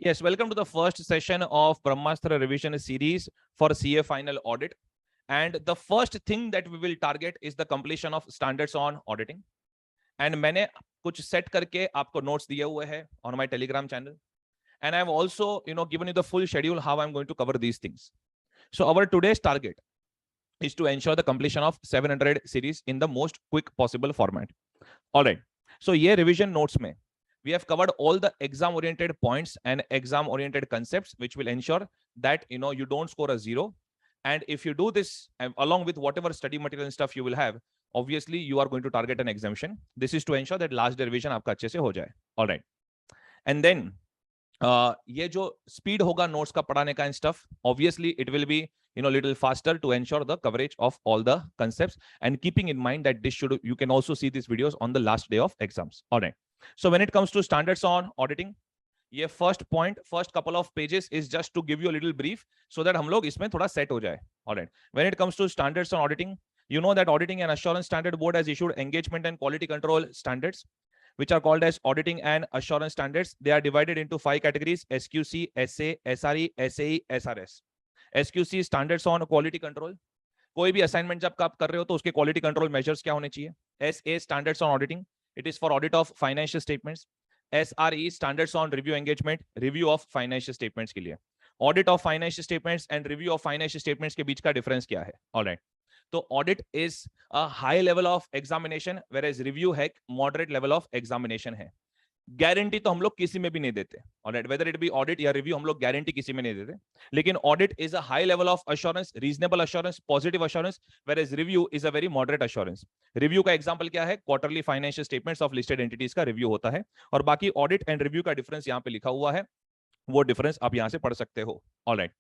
Yes, welcome to the first session of Brahmastra revision series for CA final audit. And the first thing that we will target is the completion of standards on auditing. And मैंने कुछ set करके आपको notes दिए हुए हैं on my Telegram channel. And I've also, given you the full schedule how I'm going to cover these things. So our today's target is to ensure the completion of 700 series in the most quick possible format. All right. So ये revision notes में we have covered all the exam oriented points and exam oriented concepts which will ensure that you don't score a 0, and if you do this along with whatever study material and stuff you will have, obviously you are going to target an exemption. This is to ensure that last day revision आपका अच्छे से हो जाए. All right. And then ये जो speed होगा notes का पढ़ाने का and stuff, obviously it will be little faster to ensure the coverage of all the concepts, and keeping in mind that you can also see these videos on the last day of exams. All right. So when it comes to standards on auditing, ये first point, first couple of pages is just to give you a little brief so that हम लोग इसमें थोड़ा set हो जाए. All right. When it comes to standards on auditing, you know that Auditing and Assurance Standard Board has issued engagement and quality control standards, which are called as auditing and assurance standards. They are divided into 5 categories: SQC, SA, SRE, SAE, SRS. SQC standards on quality control. कोई भी assignment जब आप कर रहे हो तो उसके quality control measures क्या होने चाहिए? SA standards on auditing. It is for audit of financial statements. SRE standards on review engagement, review of financial statements के लिए. Audit of financial statements and review of financial statements के बीच का difference क्या है? All right. तो audit is a high level of examination, whereas review है moderate level of examination है. Guarantee तो हम लोग किसी में भी नहीं देते. Alright, whether it be audit या रिव्यू, हम लोग गारंटी किसी में नहीं देते. लेकिन audit is a high level of assurance, reasonable assurance, positive assurance, whereas review is a very moderate assurance. Review का एग्जांपल क्या है? Quarterly financial statements of listed entities का रिव्यू होता है. और बाकी ऑडिट एंड रिव्यू का डिफरेंस यहाँ पे लिखा हुआ है, वो डिफरेंस आप यहाँ से पढ़ सकते हो. Alright.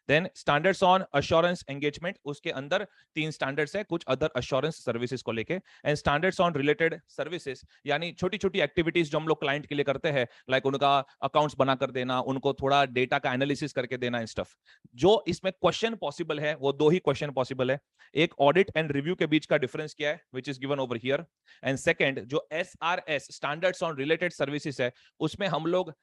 Then standards on assurance engagement, उसके अंदर 3 स्टैंडर्ड्स है कुछ अदर अश्योरेंस सर्विसेज को लेके. And standards on related services, यानी छोटी छोटी एक्टिविटीज जो हम लोग क्लाइंट के लिए करते हैं, लाइक उनका अकाउंट्स बना कर देना, उनको थोड़ा डेटा का एनालिसिस करके देना एंड स्टफ. जो इसमें क्वेश्चन पॉसिबल है वो 2 ही क्वेश्चन पॉसिबल है. एक ऑडिट एंड रिव्यू के बीच का डिफरेंस क्या है, which is given over here. And second, जो SRS standards on related services है, उसमें हम लोग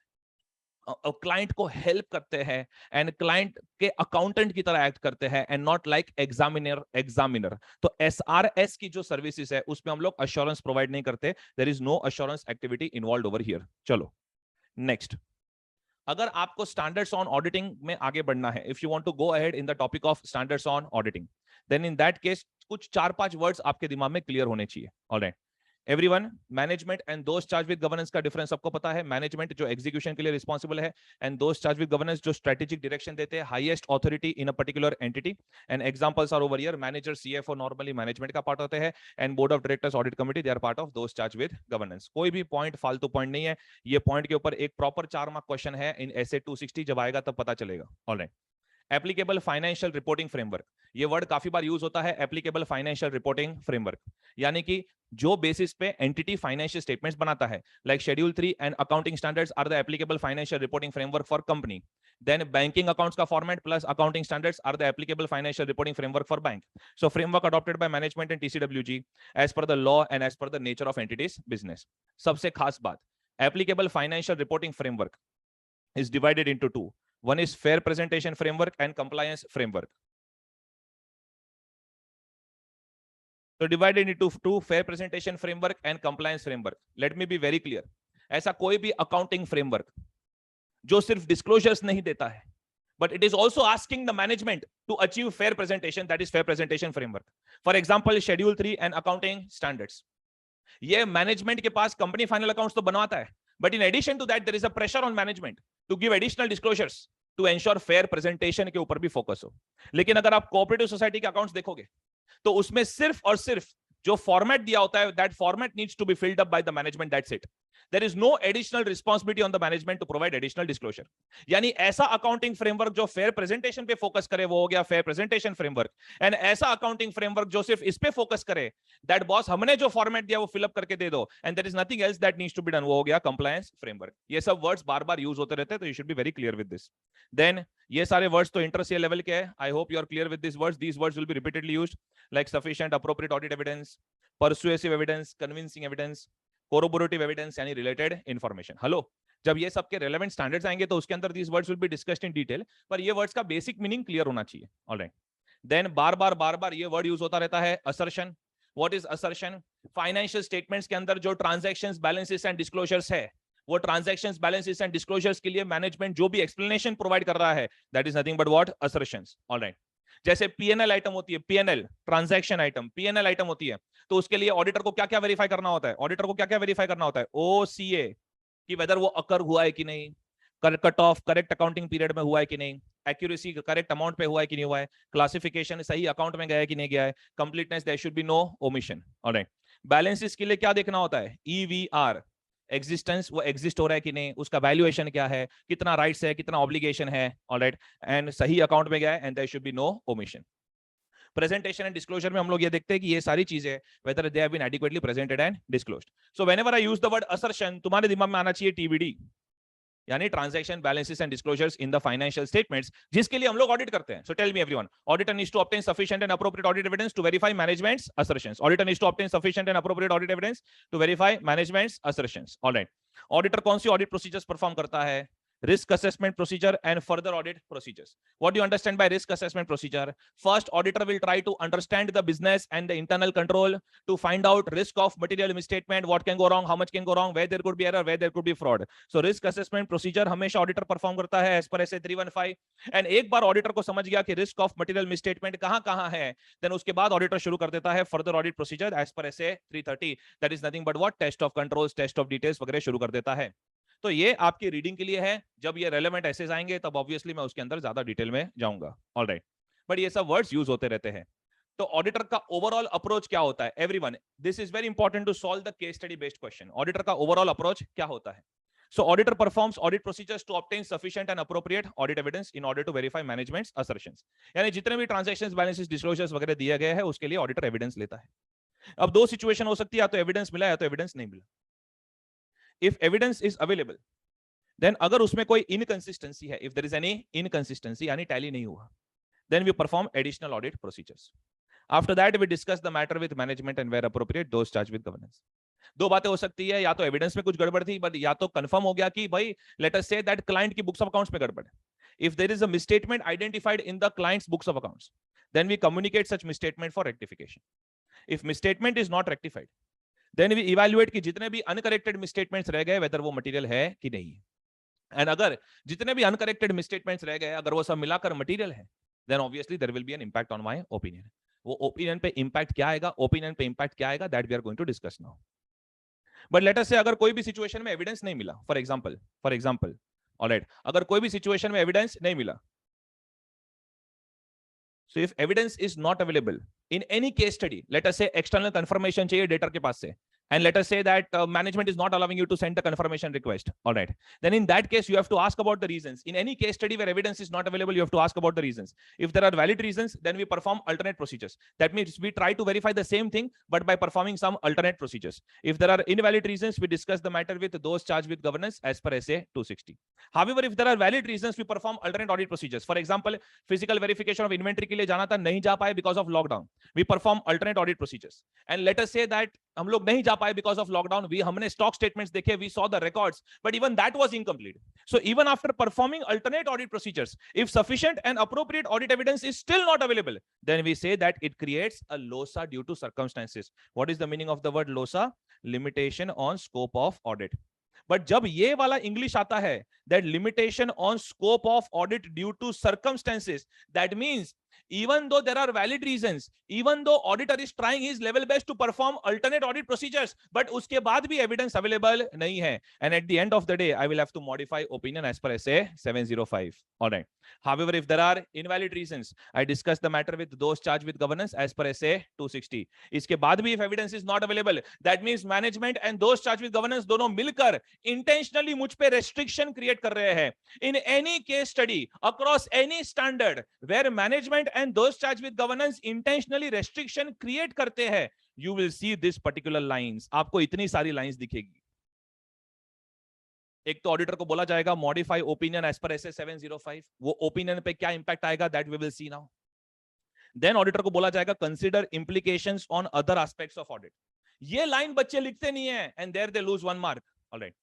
क्लाइंट को हेल्प करते हैं एंड क्लाइंट के अकाउंटेंट की तरह एक्ट करते हैं एंड नॉट लाइक एग्जामिनर. तो SRS की जो सर्विसेज है उसमें हम लोग अश्योरेंस प्रोवाइड नहीं करते. There is no assurance activity involved over here. चलो नेक्स्ट. अगर आपको स्टैंडर्ड्स ऑन ऑडिटिंग में आगे बढ़ना है, if you want to go ahead in the topic of standards on auditing, then in that case कुछ 4-5 वर्ड्स आपके दिमाग में क्लियर होने चाहिए. Alright. Everyone, management and those charge with governance का डिफरेंस सबको पता है. मैनेजमेंट जो एग्जीक्यूशन के लिए रिस्पॉन्सिबल है, and those charge with governance जो स्ट्रेटेजिक डायरेक्शन देते हैं, highest authority in a particular entity. And examples are over here. Manager, CFO normally management का पार्ट होते हैं, and board of directors, audit committee, they are part of those charge with governance. कोई भी point फालतू point नहीं है. ये point के ऊपर एक प्रॉपर 4 मार्क क्वेश्चन है इन SA 260, जब आएगा तब पता चलेगा. Alright. Applicable financial reporting framework, ये वर्ड काफी बार यूज होता है. एप्लीकेबल फाइनेंशियल रिपोर्टिंग फ्रेमवर्क यानी कि जो बेसिस पे एंटिटी फाइनेंशियल स्टेटमेंट्स बनाता है, like schedule 3 and accounting standards are the applicable financial reporting framework for company. Then banking accounts का format plus accounting standards are the applicable financial reporting framework for bank. So framework adopted by management and TCWG as per the law and as per the nature of entities business. सबसे खास बात, applicable financial reporting framework is divided into 2. One is fair presentation framework and compliance framework. So divided into 2, fair presentation framework and compliance framework. Let me be very clear. ऐसा कोई भी accounting framework जो सिर्फ disclosures नहीं देता है, but it is also asking the management to achieve fair presentation, that is fair presentation framework. For example, schedule 3 and accounting standards. ये management के पास कंपनी फाइनल अकाउंट्स तो बनवाता है, but in addition to that there is a pressure on management to give additional disclosures to ensure fair presentation के ऊपर भी focus हो. लेकिन अगर आप कोऑपरेटिव सोसाइटी के अकाउंट्स देखोगे तो उसमें सिर्फ और सिर्फ जो फॉर्मेट दिया होता है, that format needs to be filled up by the management, that's it. There is no additional responsibility on the management to provide additional disclosure. यानी ऐसा अकाउंटिंग फ्रेमवर्क जो फेयर प्रेजेंटेशन पे फोकस करे वो हो गया फेयर प्रेजेंटेशन फ्रेमवर्क. एंड ऐसा accounting framework जो सिर्फ इस पे फोकस करे, दैट बॉस हमने जो फॉर्मेट दिया वो फिलअप करके दे दो, and there is nothing else that needs to be done, वो हो गया कंप्लायंस फ्रेमवर्क. ये सब वर्ड्स बार बार यूज होते रहते हैं, तो you should be very clear with this. देन ये सारे वर्ड्स तो इंटर CA लेवल के हैं. I hope you are clear with this words. These words will be repeatedly used, like sufficient appropriate audit evidence, persuasive evidence, convincing evidence, corroborative evidence यानी related information. Hello, जब ये सबके relevant standards आएंगे तो उसके अंदर these words will be discussed in detail, पर ये वर्ड्स का बेसिक मीनिंग क्लियर होना चाहिए। ऑलराइट, देन बार बार ये वर्ड यूज होता रहता है assertion. What is assertion? Financial statements के अंदर जो ट्रांजैक्शंस, बैलेंसेस एंड डिस्क्लोजर्स है, वो ट्रांजैक्शंस, बैलेंसेस एंड डिस्क्लोजर्स के लिए मैनेजमेंट जो भी एक्सप्लेनेशन प्रोवाइड कर रहा है, that is nothing but what? Assertions. Alright, जैसे पीएनएल आइटम होती है, PNL transaction item, PNL item होती है, तो उसके लिए ऑडिटर को क्या क्या वेरीफाई करना होता है? ऑडिटर को क्या क्या वेरीफाई करना होता है? ओसीए, कि वेदर वो अकर हुआ है कि नहीं, cut off correct accounting period में हुआ है कि नहीं, एक्यूरेसी करेक्ट अमाउंट पे हुआ है कि नहीं हुआ है, क्लासिफिकेशन सही अकाउंट में गया है कि नहीं गया है, completeness, there should be no omission. Alright, balances के लिए क्या देखना होता है? ईवीआर, एग्जिस्टेंस, वो एग्जिस्ट हो रहा है कि नहीं, उसका वैल्यूएशन क्या है, कितना राइट्स है, कितना ऑब्लिगेशन है। ऑलराइट, एंड सही अकाउंट में गया है, and there should be no omission. Presentation and disclosure में हम लोग ये देखते हैं कि ये सारी चीजें whether they have been adequately presented and disclosed. So whenever I use the word assertion, तुम्हारे दिमाग में आना चाहिए टीबीडी, यानी transaction balances and disclosures in the financial statements, जिसके लिए हम लोग ऑडिट करते हैं। So tell me everyone, auditor needs to obtain sufficient and appropriate audit evidence to verify management's assertions. Auditor needs to obtain sufficient and appropriate audit evidence to verify management's assertions. Alright, auditor कौन C audit procedures perform करता है? Risk assessment procedure and further audit procedures. What do you understand by risk assessment procedure? First, auditor will try to understand the business and the internal control to find out risk of material misstatement, what can go wrong, how much can go wrong, where there could be error, where there could be fraud. So risk assessment procedure हमेशा auditor perform करता है as per SA 315. And एक बार auditor को समझ गया कि risk of material misstatement कहाँ है, then उसके बाद auditor शुरू कर देता है further audit procedure as per SA 330. That is nothing but what? Test of controls, test of details वगैरह शुरू कर देता है। तो ये आपकी रीडिंग के लिए है, जब ये रेलेवेंट एसेस आएंगे तब ऑब्वियसली मैं उसके अंदर ज्यादा डिटेल में जाऊंगा। ऑलराइट, बट ये सब वर्ड्स यूज होते रहते हैं। तो ऑडिटर का ओवरऑल अप्रोच क्या होता है? Everyone, this is very important to solve the case study based question. Auditor का ओवरऑल अप्रोच क्या होता है? So auditor performs audit procedures to obtain sufficient and appropriate audit evidence in order to verify management's assertions. यानी जितने भी transactions, balances, disclosures वगैरह दिए गए हैं उसके लिए ऑडिटर एविडेंस लेता है। अब दो सिचुएशन हो सकती है, या तो एविडेंस मिला या तो एविडेंस नहीं मिला। If evidence is available, then अगर उसमें कोई इनकंसिस्टेंसी है, if there is any inconsistency यानी टैली नहीं हुआ, then we perform additional audit procedures. After that we discuss the matter with management and where appropriate those charge with governance. दो बातें हो सकती है, या तो एविडेंस में कुछ गड़बड़ थी, बट या तो कंफर्म हो गया कि भाई let us say that client की बुक्स ऑफ अकाउंट्स में गड़बड़ है। If there is a misstatement identified in the client's books of accounts, then we communicate such misstatement for rectification. If misstatement is not rectified, then we evaluate कि जितने भी uncorrected misstatements रह गए weather वो material है कि नहीं। And अगर जितने भी अनकरेक्टेड मिसस्टेटमेंट्स रह गए अगर वो सब मिलाकर मटेरियल है, then obviously there will be an impact on my opinion. वो ओपिनियन पे इंपैक्ट क्या आएगा, ओपिनियन पे इंपैक्ट क्या आएगा, that we are going to discuss now. But let us say अगर कोई भी सिचुएशन में एविडेंस नहीं मिला, फॉर एग्जांपल, ऑलराइट, अगर कोई भी सिचुएशन में एविडेंस नहीं मिला, so if evidence is not available in any case study, let us say external confirmation चाहिए डेटर के पास से, and let us say that management is not allowing you to send the confirmation request, all right, then in that case you have to ask about the reasons. In any case study where evidence is not available, you have to ask about the reasons. If there are valid reasons, then we perform alternate procedures. That means we try to verify the same thing but by performing some alternate procedures. If there are invalid reasons, we discuss the matter with those charged with governance as per SA 260. However, if there are valid reasons, we perform alternate audit procedures. For example, physical verification of inventory के लिए जाना था, नहीं जा पाए because of lockdown, we perform alternate audit procedures. And let us say that हम लोग नहीं जा पाए because of lockdown, हमने stock statements देखे, we saw the records, but even that was incomplete. So even after performing alternate audit procedures, if sufficient and appropriate audit evidence is still not available, then we say that it creates a LOSA due to circumstances. What is the meaning of the word LOSA? Limitation on scope of audit. But जब ये वाला English आता है, that limitation on scope of audit due to circumstances, that means even though there are valid reasons, even though auditor is trying his level best to perform alternate audit procedures, but उसके बाद भी evidence available नहीं है, and at the end of the day I will have to modify opinion as per SA 705. all right, however if there are invalid reasons, I discuss the matter with those charged with governance as per SA 260. इसके बाद भी if evidence is not available, that means management and those charged with governance दोनों मिलकर intentionally मुझ पे restriction create कर रहे हैं. In any case study across any standard where management and those charged with governance intentionally restriction create करते हैं, you will see this particular lines. आपको इतनी सारी लाइंस दिखेगी. एक तो ऑडिटर को बोला जाएगा modify opinion as per SA 705. वो ओपिनियन पे क्या इंपैक्ट आएगा, that we will see now. Then auditor को बोला जाएगा consider implications on other aspects of audit. ये लाइन बच्चे लिखते नहीं है, and there they lose 1 mark. Alright,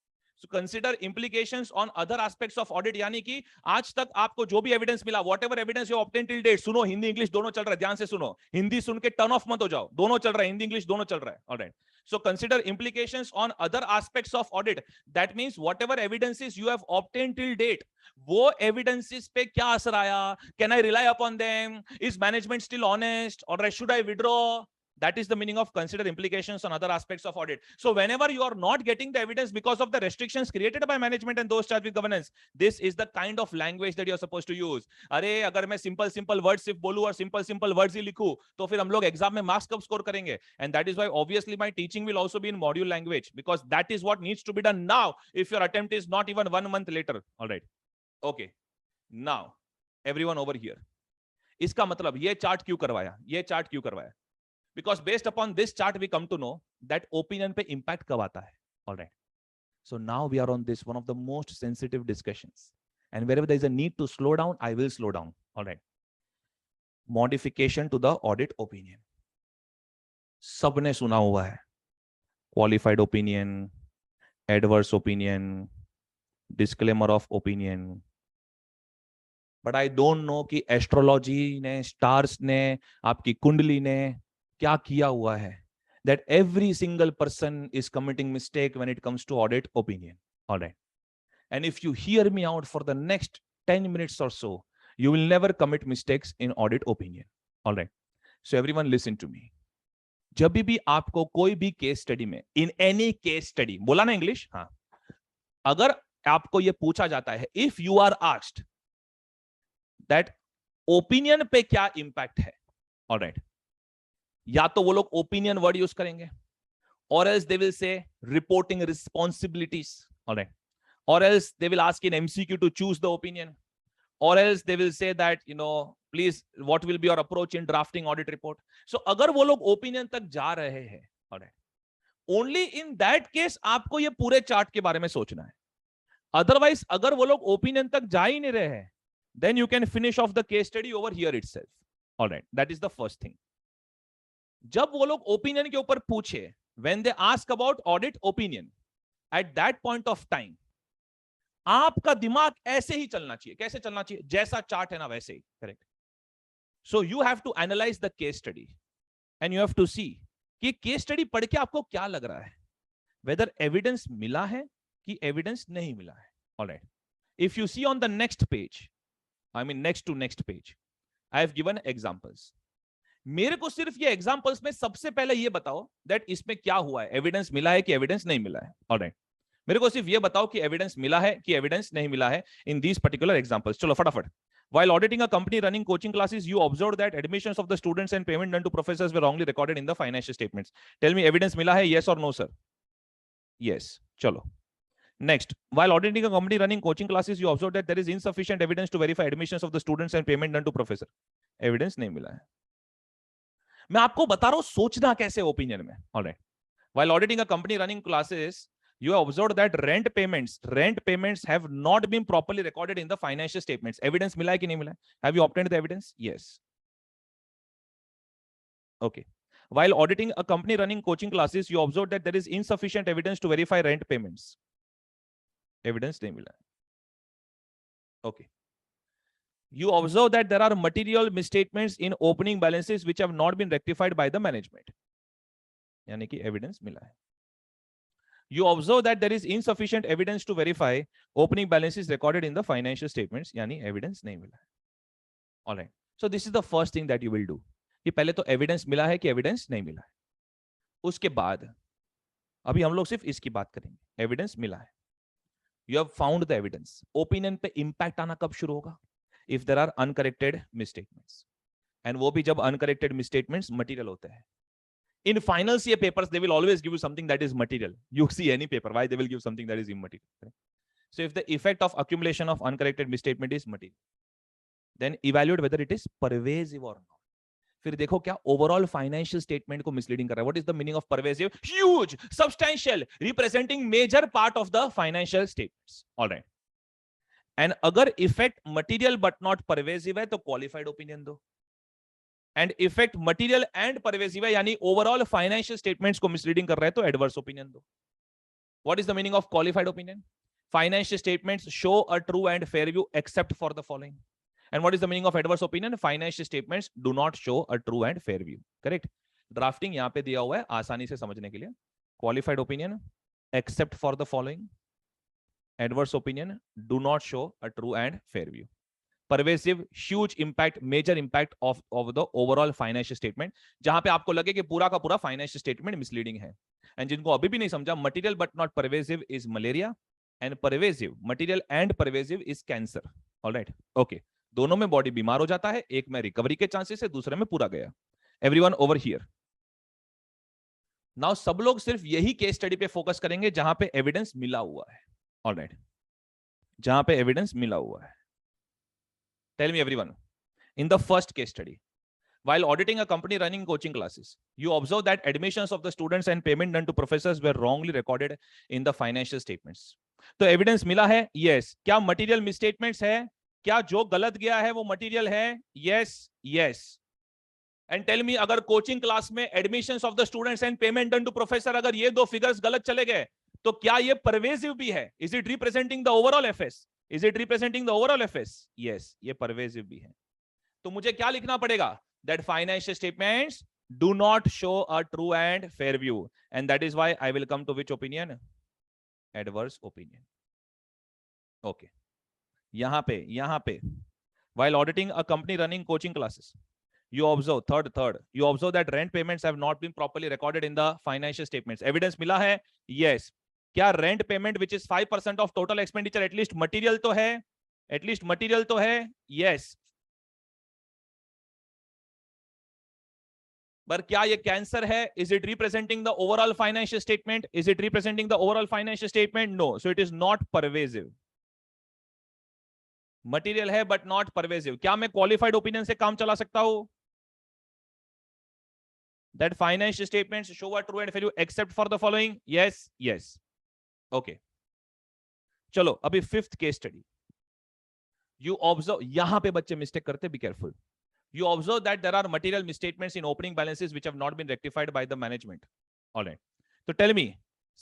So consider implications on other aspects of audit. यानी कि आज तक आपको जो भी एविडेंस मिला, whatever evidence you obtained till date, सुनो, हिंदी इंग्लिश दोनों चल रहा है, ध्यान से सुनो, हिंदी सुन के टर्न ऑफ मत हो जाओ, दोनों चल रहा है, हिंदी इंग्लिश दोनों चल रहा है. Alright. So consider implications on other aspects of audit. That means whatever evidences you have obtained till date, वो evidences पे क्या असर आया? Can I rely upon them? Is management still honest? Or should I withdraw? That is the meaning of consider implications on other aspects of audit. So whenever you are not getting the evidence because of the restrictions created by management and those charged with governance, this is the kind of language that you are supposed to use. अरे अगर मैं simple words सिर्फ बोलूं और simple words ही लिखूं, तो फिर हम लोग एग्जाम में मार्क्स कब स्कोर करेंगे? And that is why obviously my teaching will also be in module language, because that is what needs to be done now if your attempt is not even 1 month later. All right. Okay. Now everyone over here. इसका मतलब ये chart क्यों करवाया? ये chart क्यों करवाया? Because based upon this chart we come to know that opinion पे impact कब आता है. All right. So now we are on this one of the most sensitive discussions, and wherever there is a need to slow down, I will slow down. All right. Modification to the audit opinion. सबने सुना हुआ है. Qualified opinion, adverse opinion, disclaimer of opinion. But I don't know कि astrology ने, stars ने, आपकी कुंडली ने क्या किया हुआ है, that every single person is committing mistake when it comes to audit opinion. All right. And if you hear me out for the next 10 minutes or so, you will never commit mistakes in audit opinion. All right. So everyone listen to me. जब भी आपको कोई भी case study में, in any case study, बोला ना English? हाँ. अगर आपको ये पूछा जाता है, if you are asked that opinion पे क्या impact है, all right, या तो वो लोग ओपिनियन वर्ड यूज करेंगे, or else they will say reporting responsibilities, all right, or else they will ask in MCQ to choose the opinion, or else they will say that, you know, please what will be your approach in drafting audit report. So अगर वो लोग opinion तक जा रहे हैं, all right, only in that case आपको ये पूरे चार्ट के बारे में सोचना है. Otherwise अगर वो लोग ओपिनियन तक जा ही नहीं रहे हैं, then you can finish off the case study over here itself. All right, that is the first thing. जब वो लोग ओपिनियन के ऊपर पूछे, when they ask about audit opinion, at that point of time आपका दिमाग ऐसे ही चलना चाहिए. कैसे चलना चाहिए? जैसा चार्ट है ना वैसे ही. Correct. So you have to analyse the case study and you have to see कि केस स्टडी पढ़ के आपको क्या लग रहा है, वेदर एविडेंस मिला है कि एविडेंस नहीं मिला है. Alright. If you see on the next page, I mean next to next page, I have given examples. मेरे को सिर्फ ये एग्जांपल्स में सबसे पहले ये बताओ दैट इसमें क्या हुआ है, एविडेंस मिला है कि एविडेंस नहीं मिला है. ऑलराइट. मेरे को सिर्फ ये बताओ कि एविडेंस मिला है कि एविडेंस नहीं मिला है इन दीस पर्टिकुलर एग्जांपल्स. चलो फटाफट. While auditing a company running coaching classes, you observed that admissions of the students and payment done to professors were wrongly recorded in the financial statements. Tell me, evidence मिला है? Yes or no, sir? Yes. चलो. Next, while auditing a company running coaching classes, you observed that there is insufficient evidence to verify admissions of the students and payment done to professor. Evidence नहीं मिला है. मैं आपको बता रहा हूं सोचना कैसे ओपिनियन में. Alright. While auditing a company running classes, you have observed that rent payments have not been properly recorded in the financial statements. Evidence मिला है कि नहीं मिला है? Have you obtained the evidence? Yes. Okay. While auditing a company running coaching classes, you observed that there is insufficient evidence to verify rent payments. Evidence नहीं मिला है. Okay. You observe that there are material misstatements in opening balances which have not been rectified by the management. यानी कि evidence मिला है. You observe that there is insufficient evidence to verify opening balances recorded in the financial statements. यानी evidence नहीं मिला है. All right. So this is the first thing that you will do. कि पहले तो evidence मिला है कि evidence नहीं मिला है. उसके बाद अभी हम लोग सिर्फ इसकी बात करेंगे. Evidence मिला है. You have found the evidence. Opinion पे impact आना कब शुरू होगा? If there are uncorrected misstatements. And वो भी जब uncorrected misstatements material होते हैं. In final CA papers, they will always give you something that is material. You see any paper, why they will give something that is immaterial. Right? So if the effect of accumulation of uncorrected misstatement is material, then evaluate whether it is pervasive or not. फिर देखो क्या overall financial statement को misleading कर रहा है. What is the meaning of pervasive? Huge, substantial, representing major part of the financial statements. All right. And अगर effect material but not pervasive है तो qualified opinion दो. And effect material and pervasive है यानी overall financial statements को misleading कर रहा है तो adverse opinion दो. What is the meaning of qualified opinion? Financial statements show a true and fair view except for the following. And what is the meaning of adverse opinion? Financial statements do not show a true and fair view. Correct? Drafting यहाँ पे दिया हुआ है आसानी से समझने के लिए. Qualified opinion except for the following. Adverse opinion do not show a true and fair view. Pervasive, huge impact, major impact of the overall financial statement. जहां पे आपको लगे कि पूरा का पूरा financial statement misleading है. And जिनको अभी भी नहीं समझा, material but not pervasive is malaria, and pervasive, material and pervasive is cancer. All right, okay. दोनों में बॉडी बीमार हो जाता है, एक में रिकवरी के चांसेस है, दूसरे में पूरा गया. Everyone over here. नाउ सब लोग सिर्फ यही केस स्टडी पे फोकस करेंगे जहां पे एविडेंस मिला हुआ है. ऑलराइट, जहां पे एविडेंस मिला हुआ है. Tell me everyone, in the first case study, while auditing a company running coaching classes, you observe that admissions of the students and payment done to professors were wrongly recorded in the financial statements. तो evidence मिला है, yes. क्या material misstatements है? क्या जो गलत गया है वो मटेरियल है? Yes, yes. And tell me, अगर कोचिंग क्लास में admissions of the students and payment done to professor, अगर ये दो फिगर्स गलत चले गए, तो क्या ये परवेसिव भी है? Is it representing the overall FS? Is it representing the overall FS? Yes, ये परवेसिव भी है. तो मुझे क्या लिखना पड़ेगा? That financial statements do not show a true and fair view, and that is why I will come to which opinion? Adverse opinion. Okay. यहां पे while auditing a company running coaching classes, you observe you observe that rent payments have not been properly recorded in the financial statements. Evidence मिला है? Yes. क्या rent payment which is 5% of total expenditure at least material तो है? At least material तो है? Yes. पर क्या ये कैंसर है? Is it representing the overall financial statement? Is it representing the overall financial statement? No. So it is not pervasive. Material है but not pervasive. क्या मैं क्वालिफाइड ओपिनियन से काम चला सकता हूं? That financial statements show a true and fair except for the following? Yes, yes. Okay, चलो अभी fifth case study. You observe, यहां पे बच्चे मिस्टेक करते, be careful. You observe that there are material misstatements in opening balances which have not been rectified by the management. All right. So tell me,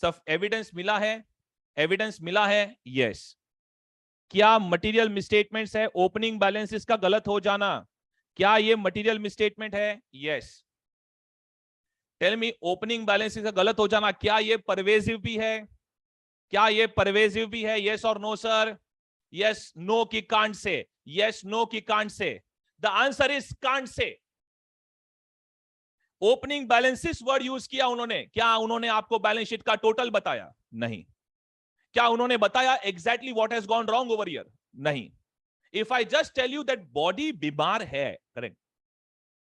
सब evidence मिला है? Evidence मिला है? Yes. क्या material misstatements है opening balances का गलत हो जाना? क्या ये material misstatement है? Yes. Tell me, opening balances का गलत हो जाना क्या ये pervasive भी है? क्या ये pervasive भी है? Yes or no, sir? Yes, no की can't say. Yes, no की can't say. The answer is can't say. Opening balances word use किया उन्होंने. क्या उन्होंने आपको बैलेंस शीट का टोटल बताया? नहीं. क्या उन्होंने बताया exactly what has gone wrong over here? नहीं. If I just tell you that body बीमार है, correct,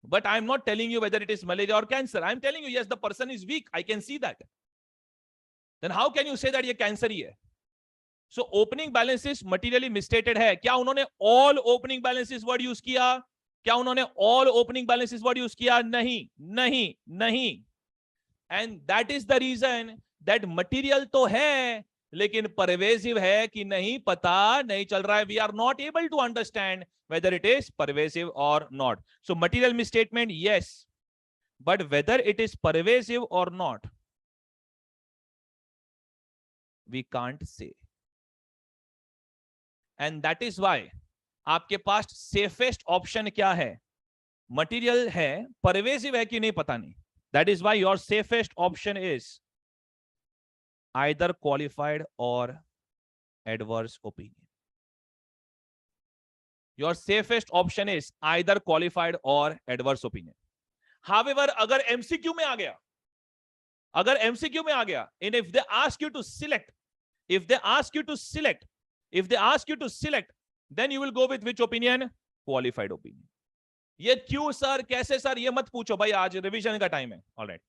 but I am not telling you whether it is malaria और cancer. I am telling you yes the person is weak, I can see that. Then how can you say that ये cancer ही है? So opening balances materially misstated है. क्या उन्होंने all opening balances word use किया? क्या उन्होंने all opening balances word use किया? नहीं, नहीं, नहीं. And that is the reason that material तो है लेकिन परवेसिव है कि नहीं पता नहीं चल रहा है. We are not able to understand whether it is pervasive or not. So material misstatement, yes, but whether it is pervasive or not, we can't say. And that is why आपके पास safest option क्या है? Material है, pervasive है कि नहीं पता नहीं. That is why your safest option is either qualified or adverse opinion. Your safest option is either qualified or adverse opinion. However, अगर MCQ में आ गया, अगर MCQ में आ गया, and if they ask you to select, if they ask you to select, if they ask you to select, then you will go with which opinion? Qualified opinion. ये क्यों sir, कैसे sir, ये मत पूछो भाई, आज रिवीजन का time है. Alright,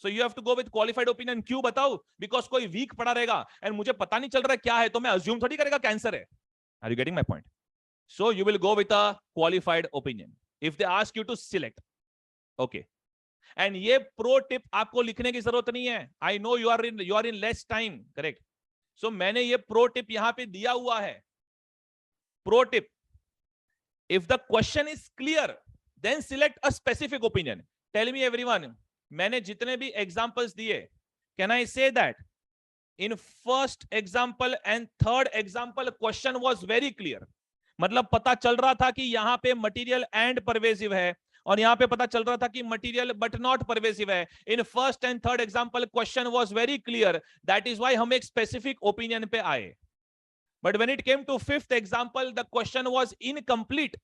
so you have to go with qualified opinion. क्यों बताओ? बिकॉज कोई वीक पड़ा रहेगा एंड मुझे पता नहीं चल रहा क्या है, तो मैं अज्यूम थोड़ी करेगा कैंसर है. Are you getting my point? So you will go with a qualified opinion if they ask you to select. Okay, and ये प्रो टिप आपको लिखने की जरूरत नहीं है. I know you are in less time, correct. So मैंने ये pro tip यहां पे दिया हुआ है. Pro tip, if the question is clear, then select a specific opinion. Tell me everyone, मैंने जितने भी examples दिए, can I say that in first example and third example question was very clear. मतलब पता चल रहा था कि यहां पे मटेरियल एंड परवेसिव है, और यहां पे पता चल रहा था कि मटेरियल बट नॉट परवेसिव है. In first and third example question was very clear, that is why हम एक स्पेसिफिक ओपिनियन पे आए. But when it came to fifth example the question was incomplete.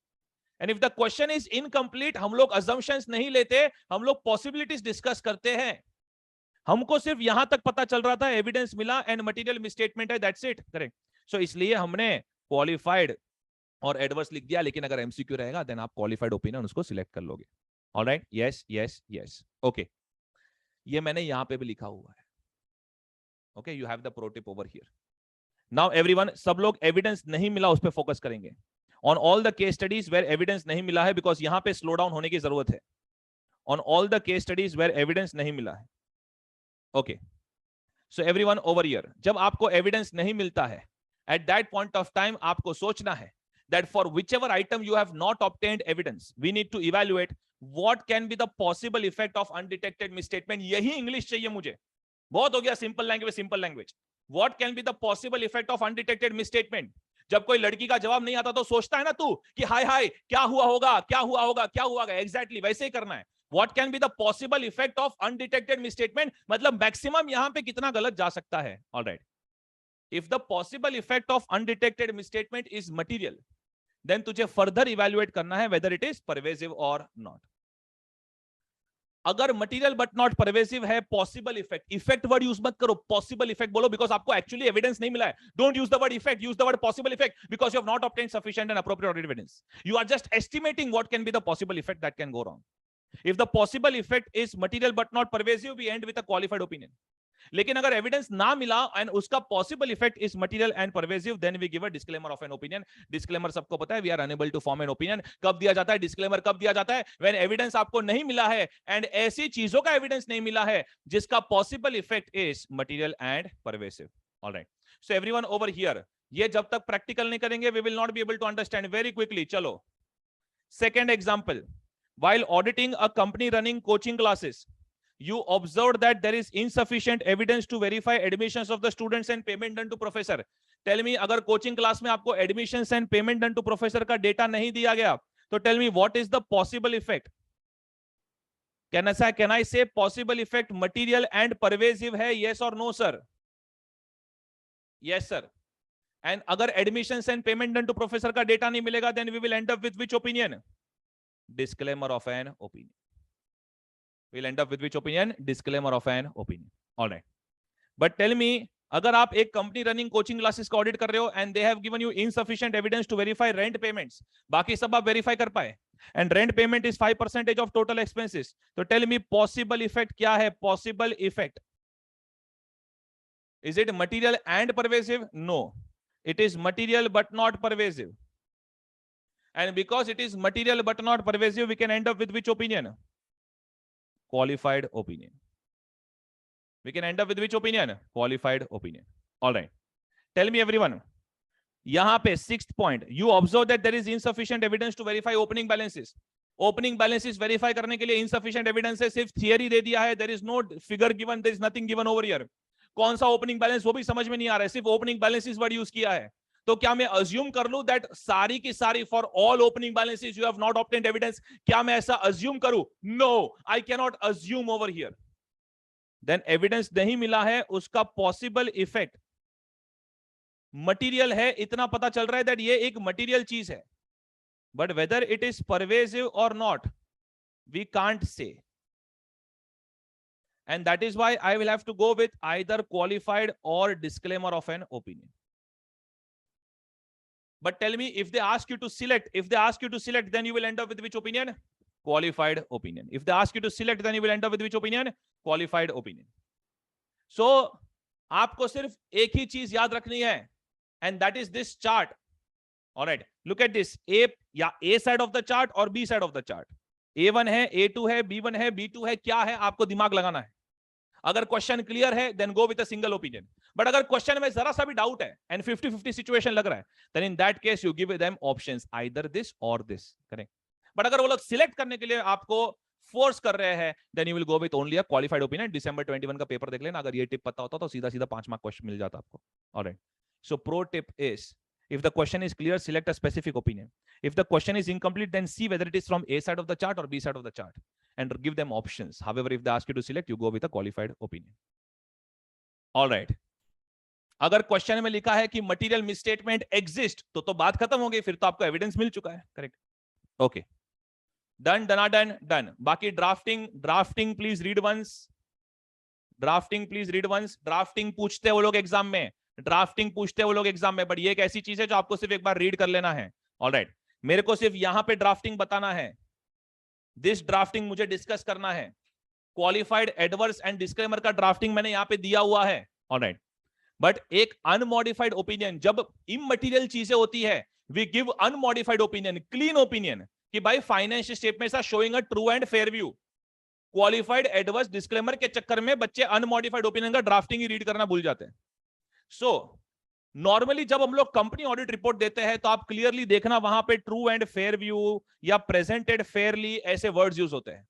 And if the question is incomplete, हम लोग assumptions नहीं लेते, हम लोग पॉसिबिलिटीज डिस्कस करते हैं. हमको सिर्फ यहां तक पता चल रहा था, एविडेंस मिला एंड मटेरियल मिसस्टेटमेंट है, दैट्स इट. करेक्ट. सो इसलिए हमने क्वालिफाइड और एडवर्स लिख दिया, लेकिन अगर एमसीक्यू रहेगा देन आप क्वालिफाइड ओपिनियन उसको सिलेक्ट कर लोगे. Alright, yes yes yes, okay. ये मैंने यहां पे भी लिखा हुआ है. Okay, you have the pro tip over here. Now everyone, सब लोग एविडेंस नहीं मिला उस पे फोकस करेंगे. On all the case studies where evidence नहीं मिला है, बिकॉज यहां पे स्लो डाउन होने की जरूरत है. On all the case studies where evidence नहीं मिला है. Okay, so everyone over here, जब आपको एविडेंस नहीं मिलता है, at that point of time आपको सोचना है that for whichever item you have not obtained evidence, we need to evaluate what can be the possible effect of undetected misstatement. यही English चाहिए मुझे, बहुत हो गया simple language. Simple language, what can be the possible effect of undetected misstatement. जब कोई लड़की का जवाब नहीं आता तो सोचता है ना तू कि हाय हाय क्या हुआ होगा, क्या हुआ होगा, क्या हुआ होगा. एग्जैक्टली वैसे ही करना है. What can be the possible effect of undetected misstatement, मतलब मैक्सिमम यहां पे कितना गलत जा सकता है. Alright, if the possible effect of undetected misstatement is material, then तुझे फर्दर इवैल्यूएट करना है whether it is pervasive or not. अगर मटेरियल बट नॉट परवेसिव है, possible effect, effect word use मत करो, पॉसिबल इफेक्ट बोलो, बिकॉज आपको actually evidence नहीं मिला है. Don't use the word effect, use the word possible effect, because you have not obtained sufficient and appropriate evidence. You are just estimating what can be the possible effect that can go wrong. If the possible effect is material but not pervasive, we end with a qualified opinion. लेकिन अगर evidence ना मिला and उसका possible effect is material and pervasive, then we give a disclaimer of an opinion. Disclaimer सबको पता है, we are unable to form an opinion. कब दिया जाता है डिस्क्लेमर? कब दिया जाता है? व्हेन एविडेंस आपको नहीं मिला है एंड ऐसी चीजों का एविडेंस नहीं मिला है जिसका possible effect is material and pervasive. Alright, so everyone over here, ये जब तक प्रैक्टिकल नहीं करेंगे we will not be able to understand. Very quickly चलो, second example. While auditing a company running coaching classes, you observed that there is insufficient evidence to verify admissions of the students and payment done to professor. Tell me, अगर coaching class में आपको admissions and payment done to professor का data नहीं दिया गया, तो tell me what is the possible effect. Can I say possible effect material and pervasive है? Yes or no sir? Yes sir. And अगर admissions and payment done to professor का data नहीं मिलेगा, then we will end up with which opinion? Disclaimer of an opinion. We'll end up with which opinion? Disclaimer of an opinion. All right. But tell me, अगर आप एक company running coaching classes का audit कर रहे हो and they have given you insufficient evidence to verify rent payments, बाकी सब आप वेरीफाई कर पाए, and rent payment is 5% of total expenses, तो टेल मी पॉसिबल इफेक्ट क्या है? Possible effect, is it material and pervasive? No, it is material but not pervasive. And because it is material but not pervasive, we can and up with which opinion? Qualified opinion. We can end up with which opinion? Qualified opinion. All right. Tell me everyone. यहां पे sixth point. You observe that there is insufficient evidence to verify opening balances. Opening balances verify करने के लिए insufficient evidence है, सिर्फ theory दे दिया है. There is no figure given. There is nothing given over here. कौन सा opening balance वो भी समझ में नहीं आ रहा है, सिर्फ opening balances word use किया है. तो क्या मैं अज्यूम कर लूं दैट सारी की सारी for all opening balances you have not obtained evidence? क्या मैं ऐसा अज्यूम करूं? No, I can not assume over here. Then evidence नहीं मिला है, उसका पॉसिबल इफेक्ट मटेरियल है, इतना पता चल रहा है दैट ये एक मटेरियल चीज है, but whether it is pervasive or not we can't say. And that is why I will have to go with either qualified or disclaimer of an opinion. But tell me, if they ask you to select, then you will end up with which opinion? Qualified opinion. If they ask you to select, then you will end up with which opinion? Qualified opinion. So, आपको सिर्फ एक ही चीज याद रखनी है, and that is this chart. All right, look at this. A side of the chart और B side of the chart. A1 है, A2 है, B1 है, B2 है, क्या है आपको दिमाग लगाना है. अगर क्वेश्चन क्लियर है then go with a single opinion. But अगर क्वेश्चन में जरा सा भी डाउट है एंड 50-50 सिचुएशन लग रहा है, then in that case you give them options, either this और दिस. करेक्ट. बट अगर वो लोग सिलेक्ट करने के लिए आपको फोर्स कर रहे हैं, then you will go with only a qualified opinion. December 21 का पेपर देख लेना, अगर ये टिप पता होता तो सीधा सीधा 5 मार्क क्वेश्चन मिल जाता आपको. Alright, so pro tip is, if the question is clear, select a specific opinion. If the question is incomplete, then see whether it is from A side of the chart or B side of the chart and give them options. However, if they ask you to select, you go with a qualified opinion. All right, अगर question में लिखा है कि material misstatement exist, तो बात खत्म हो गई, फिर तो आपको एविडेंस मिल चुका है. करेक्ट, ओके, डन, डनाडन, डन. बाकी drafting please read once. Drafting पूछते वो लोग एग्जाम में, बट ये एक ऐसी चीज है जो आपको सिर्फ एक बार रीड कर लेना है. ऑलराइट, मेरे को सिर्फ यहां पे ड्राफ्टिंग बताना है. दिस ड्राफ्टिंग मुझे डिस्कस करना है. क्वालिफाइड, एडवर्स एंड डिस्क्लेमर का ड्राफ्टिंग मैंने यहां पे दिया हुआ है. ऑलराइट, बट एक अनमॉडिफाइड ओपिनियन, जब इमटेरियल चीजें होती है, we give unmodified opinion, clean opinion, कि भाई financial statements are showing a true and fair view. Qualified, adverse, disclaimer के चक्कर में बच्चे अनमॉडिफाइड ओपिनियन का ड्राफ्टिंग ही रीड करना भूल जाते हैं. सो नॉर्मली जब हम लोग कंपनी ऑडिट रिपोर्ट देते हैं तो आप क्लियरली देखना, वहां पे ट्रू एंड फेयर व्यू या प्रेजेंटेड फेयरली ऐसे वर्ड्स यूज होते हैं.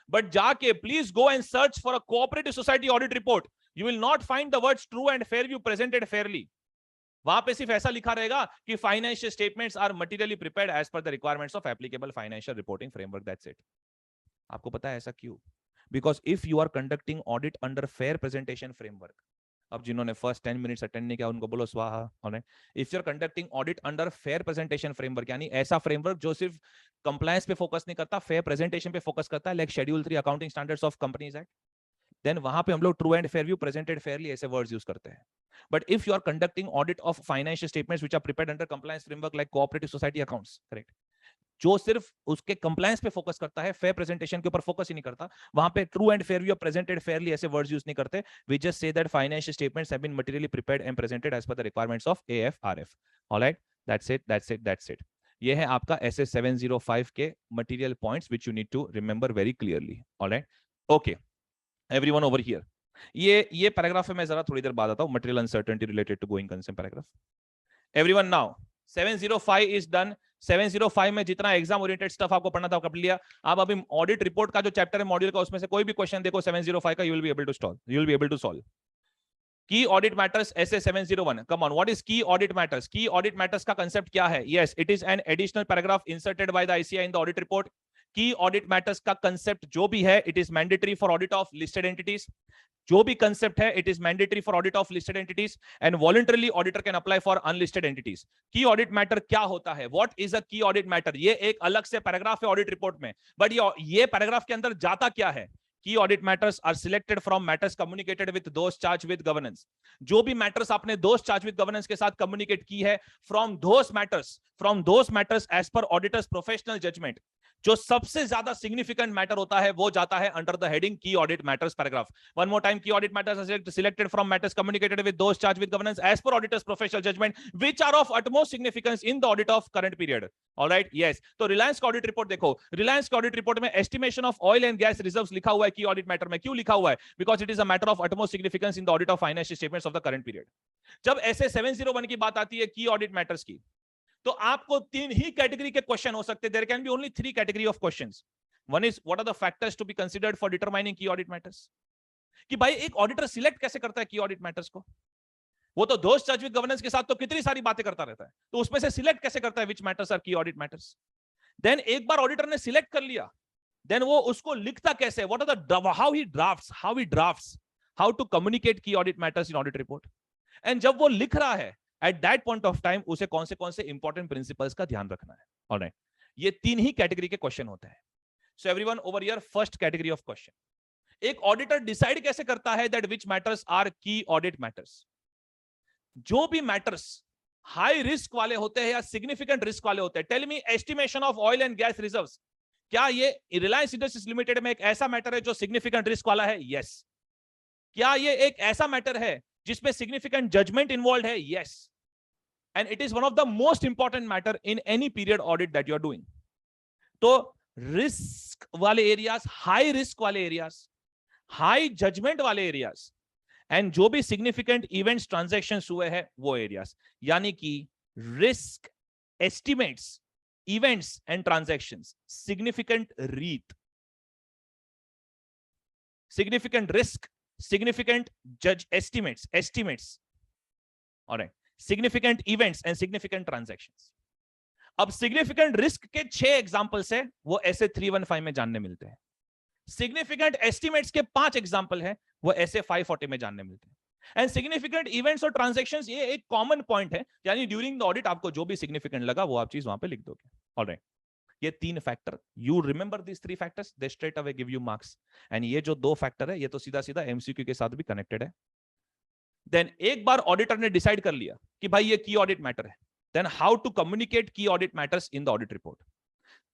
बट जाके please go and search for a cooperative society audit report, you will not find the words true and fair view presented fairly. वहां पे सिर्फ ऐसा लिखा रहेगा कि financial statements are materially prepared as per the requirements of applicable financial reporting framework. That's it. आपको पता है ऐसा क्यों? Because if you are conducting audit under fair presentation framework, अब जिन्होंने फर्स्ट 10 मिनट्स अटेंड नहीं किया उनको बोलो स्वाहा. Alright, if you are conducting audit under fair presentation framework, यानी ऐसा फ्रेमवर्क जो सिर्फ कंप्लायंस पे फोकस नहीं करता, फेयर प्रेजेंटेशन पे फोकस करता है, like schedule 3 accounting standards of companies act, then वहां पे हम लोग true and fair view, presented fairly ऐसे वर्ड्स यूज करते हैं. But if you are conducting audit of financial statements which are prepared under compliance framework like cooperative society accounts, correct, जो सिर्फ उसके कंप्लायंस पे फोकस करता है, फेयर प्रेजेंटेशन के ऊपर फोकस ही नहीं करता, वहां पे true and fair view, presented fairly ऐसे वर्ड्स यूज नहीं करते. We just say that financial statements have been materially prepared and presented as per the requirements of AFRF. Alright, that's it. ये है आपका SS 705 के material points which you need to remember very clearly. Alright, okay, everyone over here. ये paragraph में जरा थोड़ी देर बाद आता हूं, material uncertainty related to going concern paragraph. Everyone now 705 is done. 705 में जितना एग्जाम ओरिएंटेड स्टफ आपको पढ़ना था कर लिया. आप अभी ऑडिट रिपोर्ट का जो चैप्टर है मॉड्यूल का, उसमें से कोई भी क्वेश्चन देखो 705 का, you will be able to solve. Key audit matters SS 701. Come on, what is key audit matters? Key audit matters का कांसेप्ट क्या है? Yes, it is an additional paragraph inserted by the ICAI in the audit report. Key audit matters का concept जो भी है, it is mandatory for audit of listed entities. जो भी concept है, it is mandatory for audit of listed entities and voluntarily auditor can apply for unlisted entities. की audit matter क्या होता है? What is a key audit matter? ये एक अलग से पैराग्राफ है ऑडिट रिपोर्ट में, बट ये पैराग्राफ के अंदर जाता क्या है? Key audit matters are selected from matters communicated with those charged with governance. जो भी matters आपने those charged with governance के साथ communicate की है, from those matters as per auditor's professional judgment, जो सबसे ज्यादा सिग्निफिकेंट मैटर होता है वो जाता है under the heading key audit matters paragraph. One more time, key audit matters are selected from matters communicated with those charged with governance as per auditor's professional judgement which are of utmost significance in the audit of current period. Alright, yes. तो रिलायंस का audit report देखो. रिलायंस का audit report में estimation of oil and gas reserves लिखा हुआ है key audit matter में. क्यों लिखा हुआ है? Because it is a matter of utmost significance in the audit of financial statements of the current period. जब ऐसे 701 की बात आती है की ऑडिट मैटर्स की, तो आपको तीन ही कैटेगरी के क्वेश्चन हो सकते हैं. There can be only 3 category of questions. One is what are the factors to be considered for determining key audit matters. कि भाई एक ऑडिटर सिलेक्ट कैसे करता है की ऑडिट मैटर्स को? वो तो दोस्त चार्ज विद गवर्नेंस के साथ तो कितनी सारी बातें करता रहता है, तो उसमें से सिलेक्ट कैसे करता है विच मैटर्स आर की ऑडिट मैटर्स? देन एक बार ऑडिटर ने सिलेक्ट कर लिया, देन वो उसको लिखता कैसे? What are the how he drafts how to communicate key audit matters in audit report. And जब वो लिख रहा है at that point of time, उसे कौन से इंपॉर्टेंट प्रिंसिपल्स का ध्यान रखना है. ऑलराइट, ये 3 ही कैटेगरी के क्वेश्चन होते हैं. सो everyone over here, first category of question, एक ऑडिटर डिसाइड कैसे करता है दैट व्हिच मैटर्स आर की ऑडिट मैटर्स? जो भी मैटर्स हाई रिस्क वाले होते हैं या सिग्निफिकेंट रिस्क वाले होते हैं. Tell me, estimation of oil and gas reserves, क्या ये रिलायंस इंडस्ट्रीज लिमिटेड में एक ऐसा मैटर है जो सिग्निफिकेंट रिस्क वाला है? यस. क्या ये एक ऐसा मैटर है जिसमें सिग्निफिकेंट जजमेंट इन्वॉल्व है? Yes. And it is one of the most important matter in any period audit that you are doing. तो रिस्क वाले एरियाज, हाई रिस्क वाले एरियाज, हाई जजमेंट वाले एरियाज, एंड जो भी significant events transactions हुए हैं वो एरियाज, यानी कि risk, estimates, events and transactions, significant रीत. significant risk, significant judge estimates, all right, significant events and significant transactions. अब सिग्निफिकेंट रिस्क के 6 एग्जांपल्स है वो ऐसे 315 में जानने मिलते हैं। सिग्निफिकेंट एस्टिमेट्स के 5 एग्जांपल है वो ऐसे 540 में जानने मिलते हैं। एंड सिग्निफिकेंट इवेंट्स और ट्रांजैक्शंस ये एक कॉमन पॉइंट है, यानी ड्यूरिंग द ऑडिट आपको जो भी सिग्निफिकेंट लगा वो आप चीज वहां पे लिख दोगे। ऑलराइट, ये 3 factor, you remember this 3 factors, they straight away give you marks. And ये जो 2 फैक्टर है ये तो सीधा सीधा एमसीक्यू के साथ भी कनेक्टेड है। देन एक बार ऑडिटर ने डिसाइड कर लिया कि भाई ये की ऑडिट मैटर है, then how to communicate key audit matters in the audit report.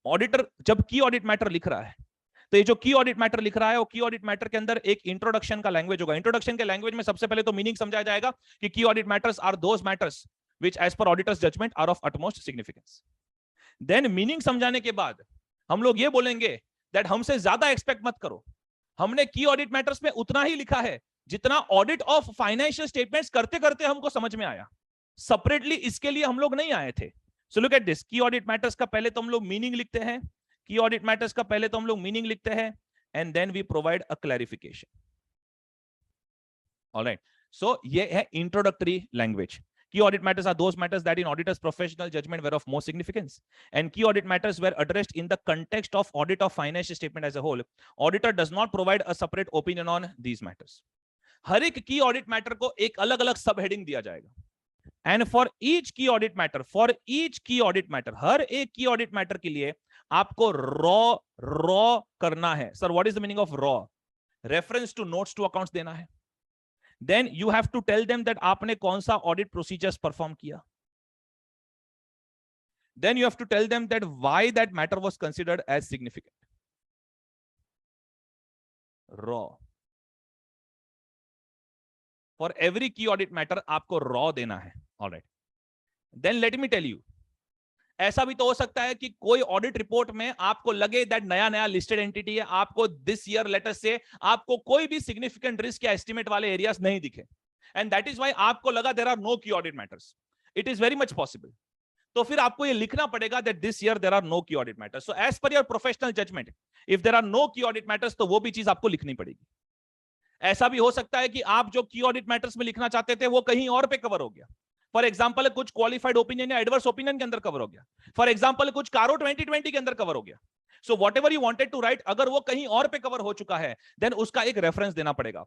Auditor जब की ऑडिट मैटर लिख रहा है तो ये जो की ऑडिट मैटर लिख रहा है वो की ऑडिट मैटर के अंदर एक इंट्रोडक्शन का लैंग्वेज होगा। इंट्रोडक्शन के लैंग्वेज में सबसे पहले तो मीनिंग समझाया जाएगा कि key audit matters are those matters which as per auditors judgement are of utmost significance. Then meaning समझाने के बाद हम लोग ये बोलेंगे दैट हमसे ज्यादा एक्सपेक्ट मत करो, हमने की ऑडिट मैटर्स में उतना ही लिखा है जितना ऑडिट ऑफ फाइनेंशियल स्टेटमेंट्स करते करते हमको समझ में आया, सेपरेटली इसके लिए हम लोग नहीं आए थे। सो लुक एट दिस, की ऑडिट मैटर्स का पहले तो हम लोग मीनिंग लिखते हैं, की ऑडिट मैटर्स का पहले तो हम लोग मीनिंग लिखते हैं and then we provide a clarification. Alright, so ये है introductory language. Key audit matters are those matters that in auditor's professional judgment were of most significance, and key audit matters were addressed in the context of audit of financial statement as a whole. Auditor does not provide a separate opinion on these matters. हर एक की audit matter को एक अलग अलग सब heading दिया जाएगा, and for each की ऑडिट मैटर, हर एक की ऑडिट मैटर के लिए आपको रॉ करना है। Sir what is the meaning of raw? Reference to notes to accounts देना है। Then you have to tell them that आपने कौन सा ऑडिट प्रोसीजर्स परफॉर्म किया। Then you have to tell them that why that matter was considered as significant. Raw for every key audit matter आपको raw देना है। Alright, then let me tell you, ऐसा भी तो हो सकता है कि कोई ऑडिट रिपोर्ट में आपको लगे दैट नया नया लिस्टेड एंटिटी है, आपको दिस ईयर लेटर से आपको कोई भी सिग्निफिकेंट रिस्क या एस्टिमेट वाले एरियाज नहीं दिखे, एंड दैट इज व्हाई आपको लगा there are no key audit matters. It is very much possible, तो फिर आपको ये लिखना पड़ेगा that this year there are no key audit matters. So as per your professional judgement if there are no key audit matters तो वो भी चीज आपको लिखनी पड़ेगी। ऐसा भी हो सकता है कि आप जो की ऑडिट मैटर्स में लिखना चाहते थे वो कहीं और पे कवर हो गया। फॉर एग्जांपल कुछ क्वालिफाइड ओपिनियन या एडवर्स ओपिनियन के अंदर कवर हो गया। फॉर एग्जांपल कुछ कारो 2020 के अंदर कवर हो गया। So whatever you wanted to write, अगर वो कहीं और पे कवर हो चुका है देन उसका एक रेफरेंस देना पड़ेगा।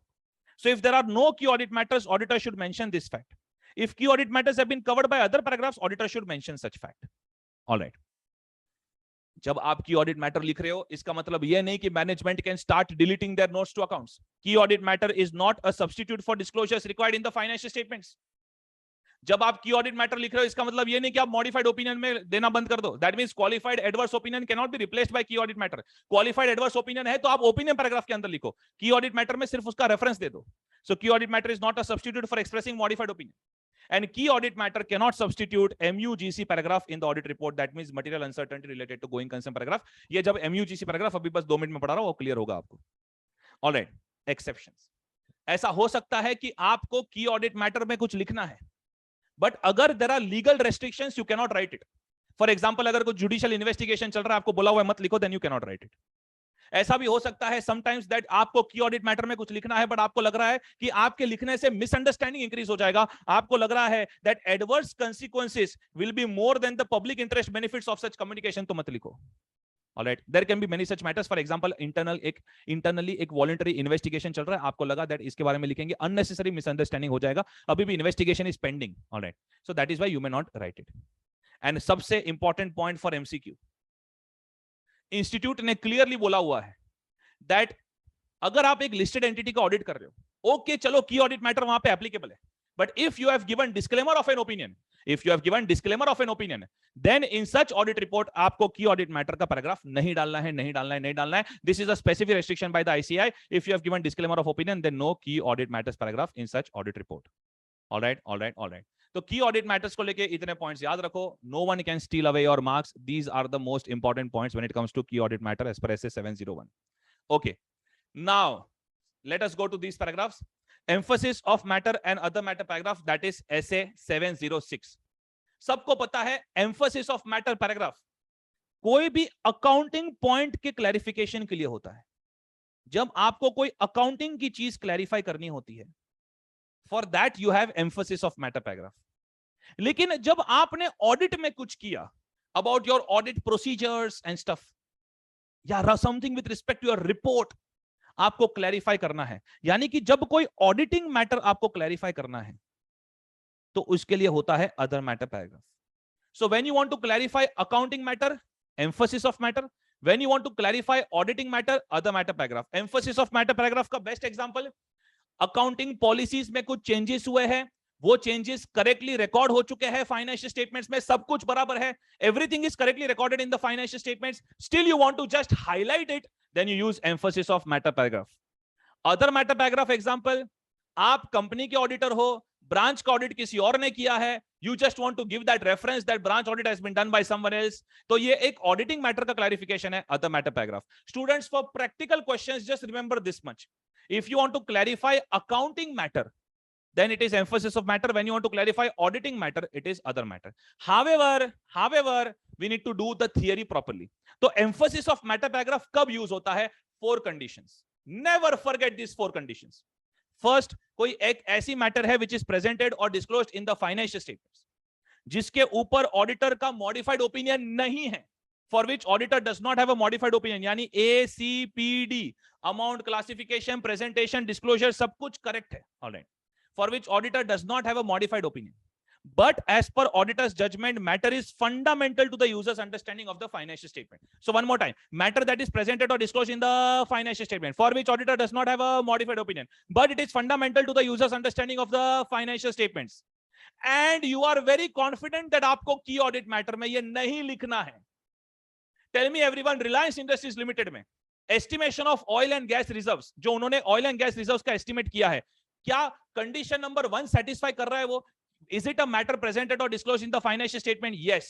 So if there are no key audit matters, auditor should mention this fact. If key audit matters have been covered by other paragraphs, auditor should mention such fact. Alright, जब आप की audit matter लिख रहे हो इसका मतलब यह नहीं कि management can start deleting their notes to accounts. Key audit matter is not a substitute for disclosures required in the financial statements. जब आप की ऑडिट मैटर लिख रहे हो इसका मतलब ये नहीं कि आप मॉडिफाइड ओपिनियन में देना बंद कर दो। That means qualified adverse opinion can not be replaced by key audit matter. Qualified adverse opinion है तो आप ओपिनियन पैराग्राफ के अंदर लिखो, की ऑडिट मैटर में सिर्फ उसका रेफरेंस दे दो। सो की audit matter is not a substitute for expressing modified opinion, and key audit matter cannot substitute MUGC paragraph in the audit report. That means material uncertainty related to going concern paragraph. ये जब MUGC paragraph अभी बस 2 minute में पढ़ा रहा हूं वो clear होगा आपको। ऑलराइट, एक्सेप्शंस, ऐसा हो सकता है कि आपको की ऑडिट मैटर में कुछ लिखना है बट अगर there are legal restrictions you can not write it. For example अगर कुछ जुडिशियल इन्वेस्टिगेशन चल रहा है, आपको बोला हुआ है मत लिखो, then you can not write it. ऐसा भी हो सकता है समटाइम्स दैट आपको की ऑडिट मैटर में कुछ लिखना है बट आपको लग रहा है कि आपके लिखने से मिसअंडरस्टैंडिंग इंक्रीज हो जाएगा। आपको लग रहा है that adverse consequences will be more than the public interest benefits of such communication, तो मत लिखो। Alright, there can be many such matters. For example internally एक वॉलंटरी इन्वेस्टिगेशन चल रहा है, आपको लगा दैट इसके बारे में लिखेंगे अननेसेसरी मिसअंडरस्टैंडिंग हो जाएगा, अभी भी investigation is pending. Alright, so that is why you may not write it. And सबसे important point for MCQ, institute ने क्लियरली बोला हुआ है दैट अगर आप एक लिस्टेड एंटिटी का ऑडिट कर रहे हो, ओके चलो की ऑडिट मैटर वहां पे एप्लीकेबल है, but if you have given disclaimer of an opinion, then in such audit report आपको की ऑडिट मैटर का पैराग्राफ नहीं डालना है। This is a specific restriction by the ICAI. If you have given disclaimer of opinion then no key audit matters paragraph in such audit report. Alright, तो key audit matters को लेके इतने points याद रखो। No one can steal away your marks. These are the most important points when it comes to key audit matter as per SA 701। Okay, now let us go to these paragraphs. Emphasis of matter and other matter paragraph, that is SA 706. सबको पता है emphasis of matter paragraph कोई भी accounting point के clarification के लिए होता है। जब आपको कोई अकाउंटिंग की चीज क्लैरिफाई करनी होती है, for that you have emphasis of matter paragraph. लेकिन जब आपने ऑडिट में कुछ किया about your audit procedures and stuff, या something with respect to your report आपको क्लैरिफाई करना है, यानी कि जब कोई ऑडिटिंग मैटर आपको क्लैरिफाई करना है तो उसके लिए होता है other matter paragraph. So when you want to clarify accounting matter, emphasis of matter. When you want to clarify auditing matter, other matter paragraph. Emphasis of matter paragraph का best example, accounting policies में कुछ changes हुए हैं, वो changes correctly record हो चुके हैं financial statements में, सब कुछ बराबर है, everything is correctly recorded in the financial statements, still you want to just highlight it, then you use emphasis of matter paragraph. Other matter paragraph example, आप company के ऑडिटर हो, ब्रांच का audit किसी और ने किया है, you just want to give that reference that branch audit has been done by someone else, तो ये एक ऑडिटिंग मैटर का क्लैरिफिकेशन है, other matter paragraph. Students, for practical questions just remember this much, if you want to clarify accounting matter then it is emphasis of matter, when you want to clarify auditing matter it is other matter. However we need to do the theory properly. तो emphasis of matter paragraph कब use होता है? 4 conditions, never forget these 4 conditions. First, कोई एक ऐसी matter है which is presented or disclosed in the financial statements जिसके ऊपर ऑडिटर का मॉडिफाइड ओपिनियन नहीं है, for which auditor does not have a modified opinion, यानी ACPD, amount, classification, presentation, disclosure सब कुछ करेक्ट है, alright, for which auditor does not have a modified opinion, but as per auditor's judgment matter is fundamental to the user's understanding of the financial statement. So one more time, matter that is presented or disclosed in the financial statement for which auditor does not have a modified opinion but it is fundamental to the user's understanding of the financial statements, and you are very confident that आपको key audit matter में ये नहीं लिखना है. Tell me everyone, Reliance Industries Limited में estimation of oil and gas reserves, जो उन्होंने oil and gas reserves का estimate किया है, क्या condition number 1 satisfy कर रहा है वो? Is it a matter presented or disclosed in the financial statement? Yes.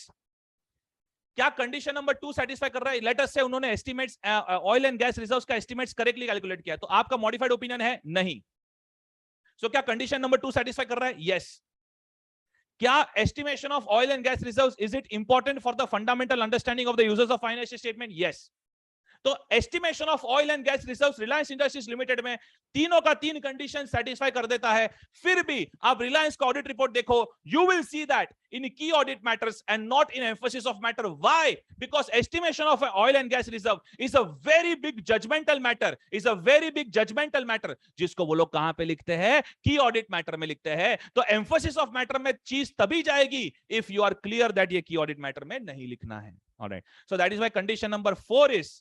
क्या कंडीशन नंबर 2 सेटिस्फाई कर रहा है? लेट अस से उन्होंने estimates, oil and gas reserves का एस्टिमेट्स करेक्टली कैलकुलेट किया, तो आपका मॉडिफाइड ओपिनियन है? नहीं. सो क्या कंडीशन नंबर 2 सेटिस्फाई कर रहा है? यस. क्या estimation of oil and gas reserves, is it important for the fundamental understanding of the users of financial statement? Yes. तो estimation of oil and gas reserves Reliance industries limited में तीनों का 3 condition satisfy कर देता है. फिर भी आप रिलायंस का ऑडिट रिपोर्ट देखो, you will see that in key audit matters and not in emphasis of matter. Why? Because estimation of oil and gas reserve is a very big judgmental matter, जिसको वो लोग कहां पे लिखते हैं? key audit matter में लिखते हैं. तो emphasis of matter में चीज तभी जाएगी if you are clear that ये key audit matter में नहीं लिखना है. All right, so that is why condition number 4 is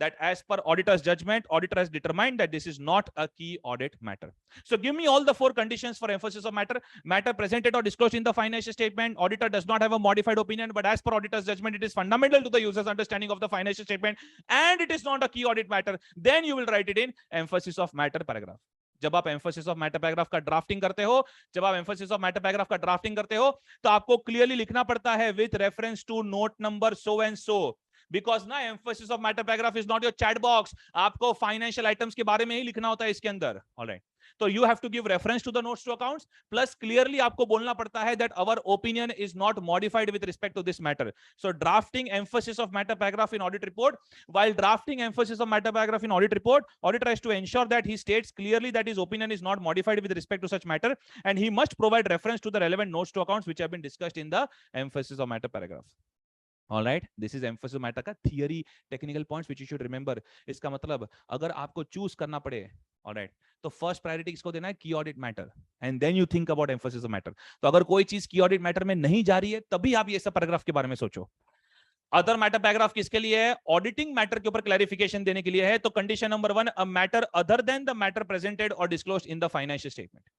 that as per auditor's judgment, auditor has determined that this is not a key audit matter. So give me all the 4 conditions for emphasis of matter. Matter presented or disclosed in the financial statement, auditor does not have a modified opinion, but as per auditor's judgment, it is fundamental to the user's understanding of the financial statement, and it is not a key audit matter. Then you will write it in emphasis of matter paragraph. जब आप emphasis of matter paragraph का drafting करते हो, तो आपको clearly लिखना पड़ता है with reference to note number so and so. Because ना emphasis of matter paragraph is not your chat box, आपको फाइनेंशियल आइटम्स के बारे में ही लिखना होता है इसके अंदर. ऑलराइट, तो you have to give reference to the notes to accounts, plus clearly आपको बोलना पड़ता है that our opinion is not modified with respect to this matter. So drafting emphasis of matter paragraph in audit report, while drafting emphasis of matter paragraph in audit report, auditor has to ensure that he states clearly that his opinion is not modified with respect to such matter, and he must provide reference to the relevant notes to accounts which have been discussed in the emphasis of matter paragraph. All right, this is emphasis of matter का theory technical points which you should remember. इसका मतलब अगर आपको choose करना पड़े, all right, तो first priority किसको देना है? Key audit matter, and then you think about emphasis of matter. तो अगर कोई चीज की ऑडिट मैटर में नहीं जा रही है, तभी आप ये सब पैराग्राफ के बारे में सोचो. अदर मैटर पैराग्राफ किसके लिए है? ऑडिटिंग मैटर के ऊपर क्लैरिफिकेशन देने के लिए है. तो condition number 1, a matter other than the matter presented or disclosed in the financial statement.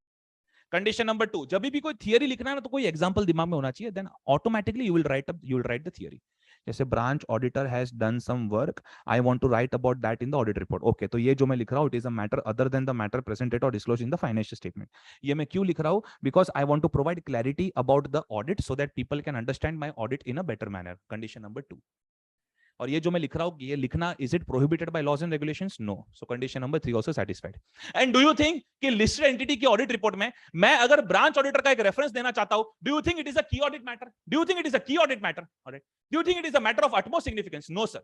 Condition number 2, जब भी कोई थियरी लिखना है ना, तो कोई एग्जांपल दिमाग में होना चाहिए, then automatically you will write the theory. जैसे branch auditor has done some work, I want to write about that in the audit report. Okay, तो ये जो मैं लिख रहा हूं, it is a matter other than the matter presented or disclosed in the financial statement. ये मैं क्यों लिख रहा हूं? Because I want to provide clarity about the audit so that people can understand my audit in a better manner. Condition number 2. और ये जो मैं लिख रहा हूं, ये लिखना, is it prohibited by laws and regulations? No. So condition number 3 also satisfied. And do you think कि लिस्टेड एंटिटी की ऑडिट रिपोर्ट में मैं अगर ब्रांच ऑडिटर का एक रेफरेंस देना चाहता हूं, do you think it is a key audit matter? Do you think it is a key audit matter? Alright, do you think it is a matter of utmost significance? No sir.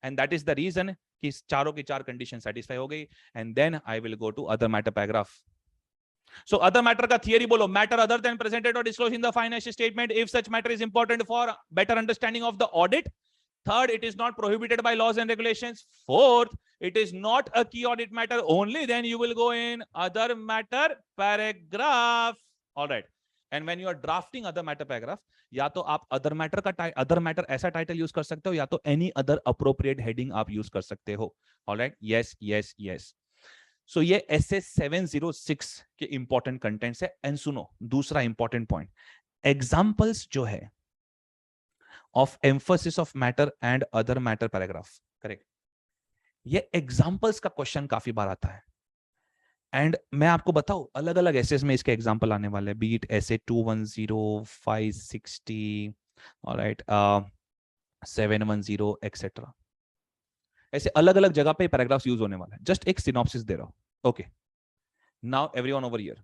and that is the reason कि चारों की चार condition satisfy हो गई, and then I will go to other matter paragraph. So other matter का theory बोलो, matter other than presented or disclosed in the financial statement if such matter is important for better understanding of the audit. Third, it is not prohibited by laws and regulations. Fourth, it is not a key audit matter. Only then you will go in other matter paragraph. All right. And when you are drafting other matter paragraph, या तो आप other matter ऐसा title use कर सकते हो, या तो any other appropriate heading आप use कर सकते हो. All right. Yes, yes, yes. So ये SA 706 के important contents है. And सुनो, दूसरा important point. Examples जो है of emphasis of matter and other matter paragraph, correct? ये examples का question काफी बार आता है. एंड मैं आपको बताऊं, अलग अलग एसेस में इसके एग्जांपल आने वाले हैं, बीट एसे 210, 560, ऑलराइट, 710 एक्सेट्रा. ऐसे अलग अलग जगह पे पैराग्राफ्स यूज होने वाले हैं. जस्ट एक सिनॉप्सिस दे रहा हूं. Okay, now everyone over here,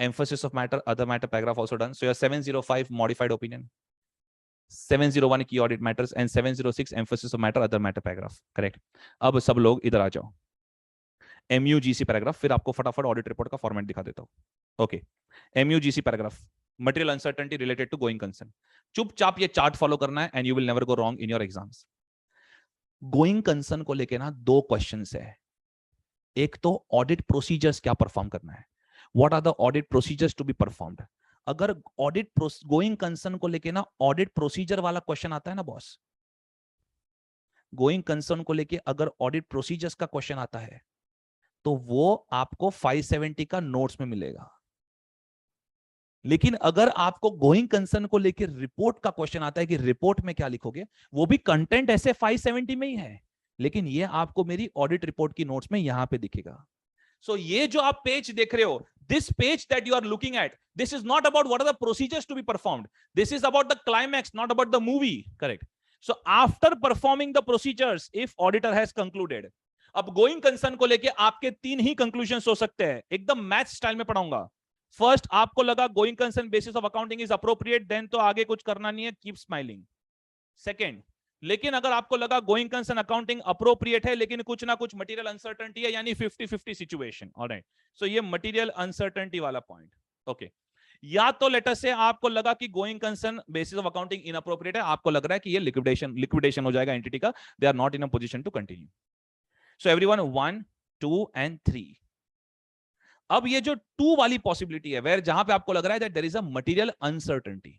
emphasis of matter, other matter paragraph also done. So your 705 modified opinion, 701 key audit matters, and 706 emphasis of matter, other matter paragraph. Correct. अब सब लोग इधर आ जाओ. MUGC पैराग्राफ, फिर आपको फटाफट ऑडिट रिपोर्ट का format दिखा देता हूं. Okay, MUGC paragraph, material uncertainty related to going concern. चुपचाप ये चार्ट फॉलो करना है and you will never go wrong in your exams. Going concern को लेके ना दो क्वेश्चंस है. एक तो ऑडिट प्रोसीजर्स क्या परफॉर्म करना है, what are the audit procedures to be performed. अगर ऑडिट गोइंग कंसर्न को लेके ना ऑडिट प्रोसीजर वाला क्वेश्चन आता है ना बॉस, गोइंग कंसर्न को लेके अगर ऑडिट प्रोसीजर्स का क्वेश्चन आता है तो वो आपको 570 का नोट्स में मिलेगा. लेकिन अगर आपको गोइंग कंसर्न को लेकर रिपोर्ट का क्वेश्चन आता है कि रिपोर्ट में क्या लिखोगे, वो भी कंटेंट ऐसे 570 में ही है, लेकिन ये आपको मेरी ऑडिट रिपोर्ट की नोट्स में यहां पे दिखेगा. सो ये जो आप पेज देख रहे हो, this page that you are looking at, this is not about what are the procedures to be performed, this is about the climax, not about the movie. Correct. So after performing the procedures, if auditor has concluded, अब going concern को लेके आपके तीन ही conclusions हो सकते हैं. एकदम math style में पढ़ाऊंगा. फर्स्ट, आपको लगा going concern basis of accounting is appropriate, then तो आगे कुछ करना नहीं है, कीप स्माइलिंग. सेकंड, लेकिन अगर आपको लगा गोइंग कंसर्न अकाउंटिंग अप्रोप्रिएट है लेकिन कुछ ना कुछ मटेरियल अनसर्टेनिटी है, यानी 50-50 सिचुएशन. ऑलराइट, सो ये मटेरियल अनसर्टेनिटी वाला पॉइंट. ओके, या तो लेटर से आपको लगा कि going concern basis of accounting inappropriate है, आपको लग रहा है कि ये लिक्विडेशन हो जाएगा एंटिटी का, they are not in a position to continue. So everyone 1, 2 and 3. अब ये जो 2 वाली पॉसिबिलिटी है, वेयर जहां पे आपको लग रहा है that there is a material uncertainty,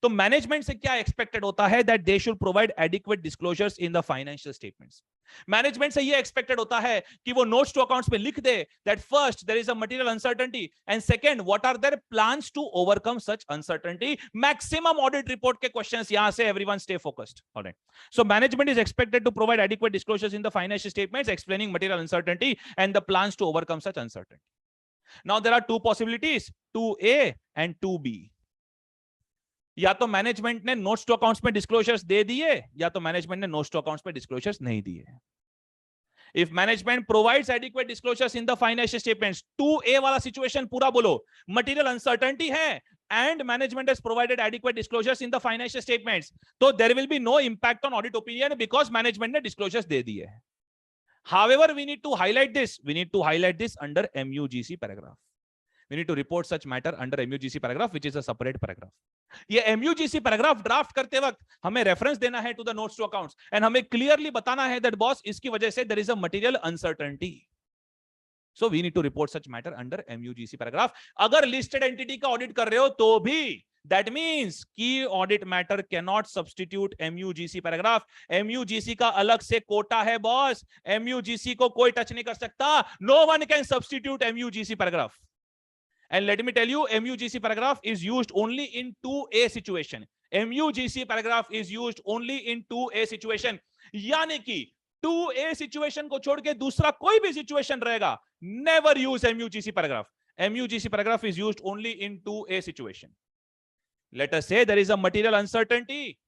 तो मैनेजमेंट से क्या एक्सपेक्टेड होता है, that they should provide adequate disclosures in the financial statements. Management से ये एक्सपेक्टेड होता है कि वो नोट्स टू अकाउंट्स में लिख दे that first there is a material uncertainty and second what are their plans to overcome such uncertainty. Maximum audit report के questions यहां से everyone stay focused. All right, so management is expected to provide adequate disclosures in the financial statements explaining material uncertainty and the plans to overcome such uncertainty. Now there are two possibilities, 2A and 2B. या तो management ने notes to accounts में disclosures दे दिए, या तो management ने notes to accounts में डिस्क्लोजर्स नहीं दिए. If management provides adequate disclosures in the financial statements, 2A वाला सिचुएशन पूरा बोलो, मटेरियल अनसर्टेनिटी है and management has provided adequate disclosures in the financial statements, तो there will be no impact on audit opinion because management ने disclosures दे दिए. However, we need to highlight this under MUGC paragraph. We need to report such matter under MUGC paragraph, which is a separate paragraph. ये MUGC paragraph draft करते वक्त हमें reference देना है to the notes to accounts and हमें clearly बताना है that boss इसकी वजह से there is a material uncertainty. So we need to report such matter under MUGC paragraph. अगर लिस्टेड एंटिटी का ऑडिट कर रहे हो तो भी that means key audit matter can not substitute MUGC paragraph. MUGC का अलग से कोटा है बॉस, MUGC को कोई टच नहीं कर सकता. No one can substitute MUGC paragraph. And let me tell you, MUGC paragraph is used only in 2A situation. MUGC paragraph is used only in 2A situation. यानी कि 2A situation को छोड़ के दूसरा कोई भी situation रहेगा, never use MUGC paragraph. MUGC paragraph is used only in 2A situation. Let us say there is a material uncertainty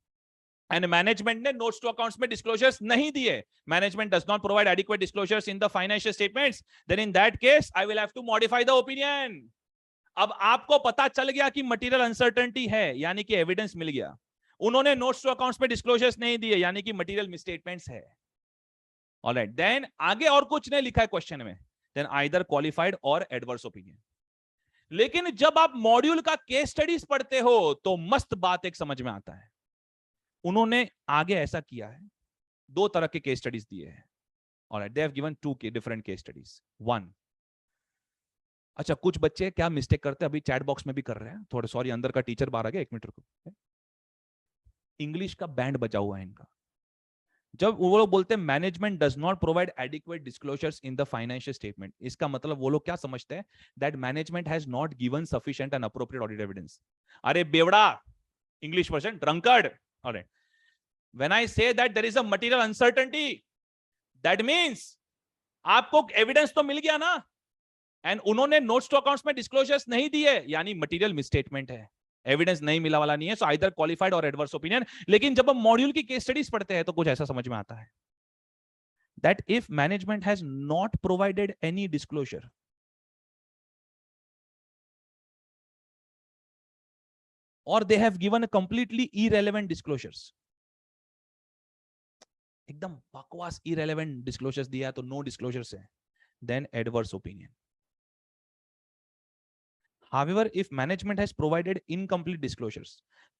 and management ने notes to accounts में disclosures नहीं दिए. Management does not provide adequate disclosures in the financial statements. Then in that case, I will have to modify the opinion. अब आपको पता चल गया कि मटेरियल अनसर्टेनिटी है, यानी कि एविडेंस मिल गया. उन्होंने नोट्स टू अकाउंट्स में डिस्क्लोजर्स नहीं दिए, यानी कि मटेरियल मिसस्टेटमेंट्स है। ऑलराइट, देन आगे और कुछ नहीं लिखा है क्वेश्चन में, देन आइदर क्वालिफाइड और एडवर्स ओपिनियन। लेकिन जब आप मॉड्यूल का केस स्टडीज पढ़ते हो तो मस्त बात एक समझ में आता है। उन्होंने आगे ऐसा किया है, दो तरह के केस स्टडीज दिए हैं। Alright, they have given two different case studies. One, अच्छा कुछ बच्चे क्या मिस्टेक करते हैं, अभी चैट बॉक्स में भी कर रहे हैं थोड़े, सॉरी अंदर का टीचर बाहर आ गया, एक मिनट रुको। इंग्लिश का बैंड बजा हुआ है इनका। जब वो लोग बोलते हैं management does not provide adequate disclosures in the financial statement, इसका मतलब वो लोग क्या समझते हैं, that management has not given sufficient and appropriate audit evidence. अरे बेवड़ा, English person, drunkard. Alright, when I say that there is a material uncertainty, that means आपको एविडेंस तो मिल गया ना, एंड उन्होंने नोट्स टू अकाउंट्स में डिस्क्लोजर्स नहीं दिए, यानी मटेरियल मिसस्टेटमेंट है, एविडेंस नहीं मिला वाला नहीं है, सो आइदर क्वालिफाइड और एडवर्स ओपिनियन। लेकिन जब हम मॉड्यूल की केस स्टडीज पढ़ते हैं तो कुछ ऐसा समझ में आता है, that if management has not provided any disclosure, or they have given completely irrelevant disclosures, एकदम बकवास इरेलेवेंट डिस्क्लोजर्स दिया तो नो डिस्क्लोजर्स है, then adverse opinion. However, if management has provided incomplete disclosures,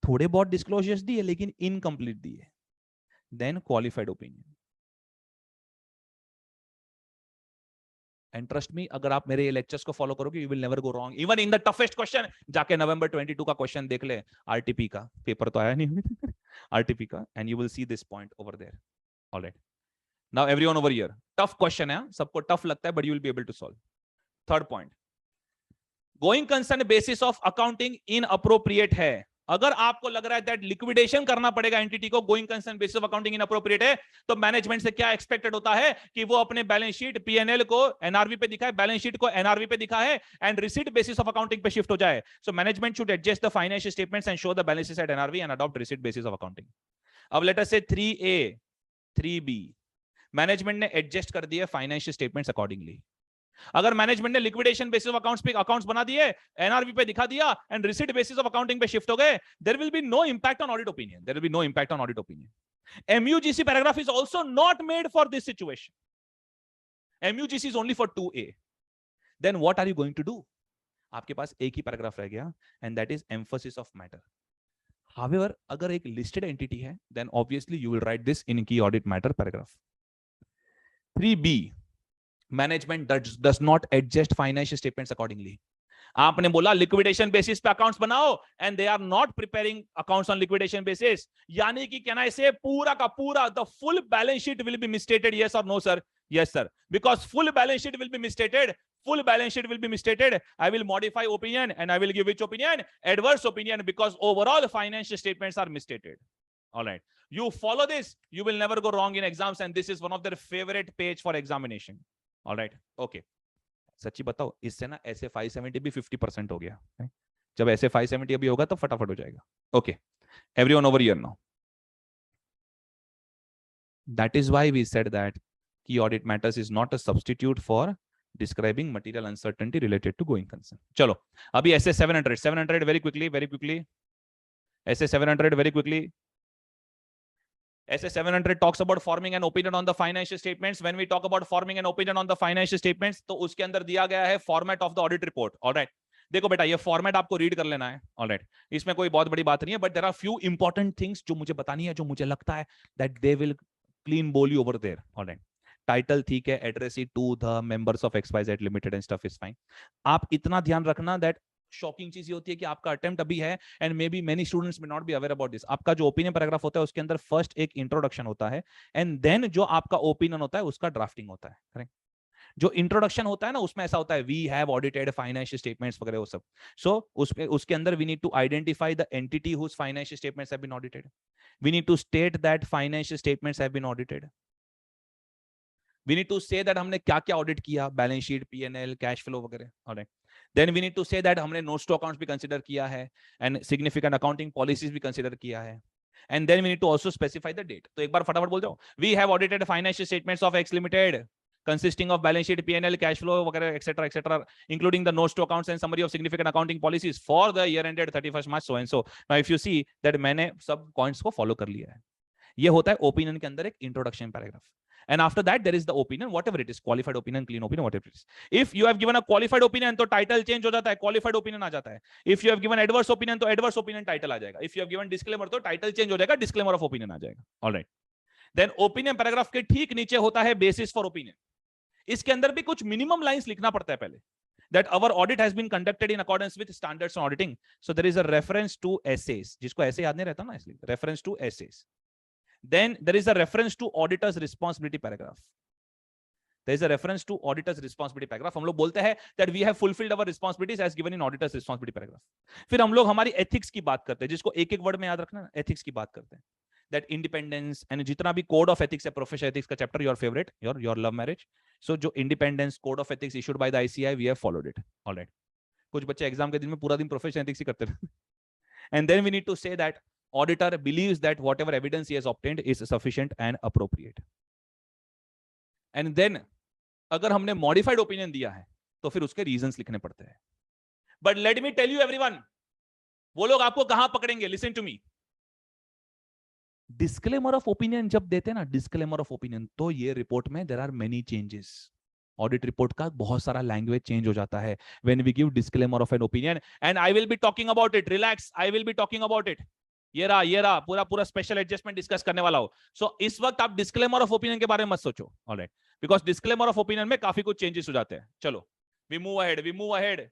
थोड़े बहुत disclosures दिए लेकिन incomplete दिए, then qualified opinion. And trust me, अगर आप मेरे ये lectures को follow करोगे, you will never go wrong. Even in the toughest question, जाके November 22 का question देख ले, RTP का पेपर तो आया नहीं RTP का, and you will see this point over there. All right. Now everyone over here, tough question है, सबको tough लगता है, but you will be able to solve. Third point, going concern basis of accounting inappropriate है। अगर आपको लग रहा है दैट लिक्विडेशन करना पड़ेगा एंटिटी को, going concern basis of accounting inappropriate है, तो मैनेजमेंट से क्या एक्सपेक्टेड होता है कि वो अपने बैलेंस शीट पीएनएल को एनआरवी पे दिखाए, बैलेंस शीट को एनआरवी पे दिखाए, and receipt basis of accounting पे शिफ्ट हो जाए। So management should adjust the financial statements and show the balances at NRV and adopt receipt basis of accounting. अब let us say 3A 3B, management ने adjust कर दिए financial statements accordingly. अगर management ने liquidation basis of accounts पे accounts बना दिए, NRV पे दिखा दिया, and receipt basis of accounting पे शिफ्ट हो गए, there will be no impact on audit opinion, there will be no impact on audit opinion. MUGC paragraph is also not made for this situation, MUGC is only for 2A। Then what are you going to do? आपके पास एक ही paragraph रह गया, and that is emphasis of matter. However, अगर एक listed entity है, then obviously you will write this in key audit matter paragraph. 3B, management does not adjust financial statements accordingly. आपने बोला लिक्विडेशन बेसिस पे accounts बनाओ, and they are not preparing accounts on liquidation basis, यानी कि can I say पूरा का पूरा the full balance sheet will be misstated, yes और no sir? Yes sir, because full balance sheet will be misstated, full balance sheet will be misstated. I will modify opinion, and I will give which opinion? Adverse opinion, because overall financial statements are misstated. All right, you follow this, you will never go wrong in exams, and this is one of their favorite page for examination. All right, okay. सच्ची बताओ, इससे ना ऐसे 570 भी 50% हो गया। जब ऐसे 570 अभी होगा तो फटाफट हो जाएगा। Okay, everyone over here now. That is why we said that key audit matters is not a substitute for describing material uncertainty related to going concern. चलो अभी ऐसे 700 very quickly ऐसे 700 very quickly. ऐसे 700 talks about forming an opinion on the financial statements. When we talk about forming an opinion on the financial statements, तो उसके अंदर दिया गया है format of the audit report. All right, देखो बेटा, ये फॉर्मेट आपको रीड कर लेना है। ऑलराइट, इसमें कोई बहुत बड़ी बात नहीं है, but there are few important things जो मुझे बतानी है, जो मुझे लगता है that they will clean bowl you over there. Alright, title ठीक है, address it to the members of XYZ limited and stuff is fine. आप इतना ध्यान रखना दैट शॉकिंग चीज ये होती है कि आपका अटेम्प्ट अभी है, and may be many students may not be aware about this. आपका जो ओपिनियन पैराग्राफ होता है उसके अंदर फर्स्ट एक इंट्रोडक्शन होता है, एंड देन जो आपका ओपिनियन होता है उसका ड्राफ्टिंग होता है। करेक्ट, जो इंट्रोडक्शन होता है ना, उसमें ऐसा होता है we have audited financial statements वगैरह वो सब। सो उसके अंदर we need to identify the entity whose financial statements have been audited, we need to state that financial statements have been audited, we need to say that हमने क्या क्या audit किया, balance sheet, PNL, cash flow वगैरह। Alright, then we need to say that हमने notes to accounts भी consider किया है, and significant accounting policies भी कंसीडर किया है, and then we need to also specify the date. तो एक बार फटाफट बोल जाओ, we have audited financial statements of X limited, consisting of balance sheet, P&L, cash flow, etc., including the notes to accounts and summary of significant accounting policies for the year ended 31st March so and so. Now if you see that मैंने सब points को follow कर लिया है. ये होता है opinion के अंदर एक introduction paragraph. And after that there is the opinion, whatever it is, qualified opinion, clean opinion, whatever it is. If you have given a qualified opinion तो title change हो जाता है, qualified opinion आ जाता है. If you have given adverse opinion तो adverse opinion title आ जाएगा. If you have given disclaimer तो title change हो जाएगा, disclaimer of opinion आ जाएगा. All right. Then opinion paragraph के ठीक नीचे होता है basis for opinion. इसके अंदर भी कुछ minimum lines लिखना पड़ता है पहले. That our audit has been conducted in accordance with standards on auditing. So there is a reference to essays. जिसको ऐसे याद नहीं रहता ना इसलिए. Reference to essays. Then there is a reference to auditor's responsibility paragraph. There is a reference to auditor's responsibility paragraph. हम लोग बोलते हैं that we have fulfilled our responsibilities as given in auditor's responsibility paragraph. फिर हम लोग हमारी ethics की बात करते हैं, जिसको एक एक वर्ड में याद रखना, ethics की बात करते हैं. That independence and जितना भी code of ethics है, professional ethics का chapter, your favorite, your love marriage. So जो independence code of ethics issued by the ICI, we have followed it. All right. कुछ बच्चे एग्जाम के दिन में पूरा दिन professional ethics ही करते हैं. And then we need to say that auditor believes that whatever evidence he has obtained is sufficient and appropriate. And then अगर हमने modified opinion दिया है तो फिर उसके reasons लिखने पड़ते हैं. But let me tell you everyone, वो लोग आपको कहां पकड़ेंगे? Listen to me. Disclaimer of opinion जब देते हैं ना, disclaimer of opinion, तो ये report में there are many changes. Audit report का बहुत सारा language change हो जाता है when we give disclaimer of an opinion, and I will be talking about it. Relax, I will be talking about it. ये रहा पूरा स्पेशल एडजस्टमेंट डिस्कस करने वाला हो. सो इस वक्त आप डिस्क्लेमर ऑफ ओपिनियन के बारे में मत सोचो. Alright, because disclaimer of opinion में काफी कुछ चेंजेस हो जाते हैं. चलो वी मूव अहेड.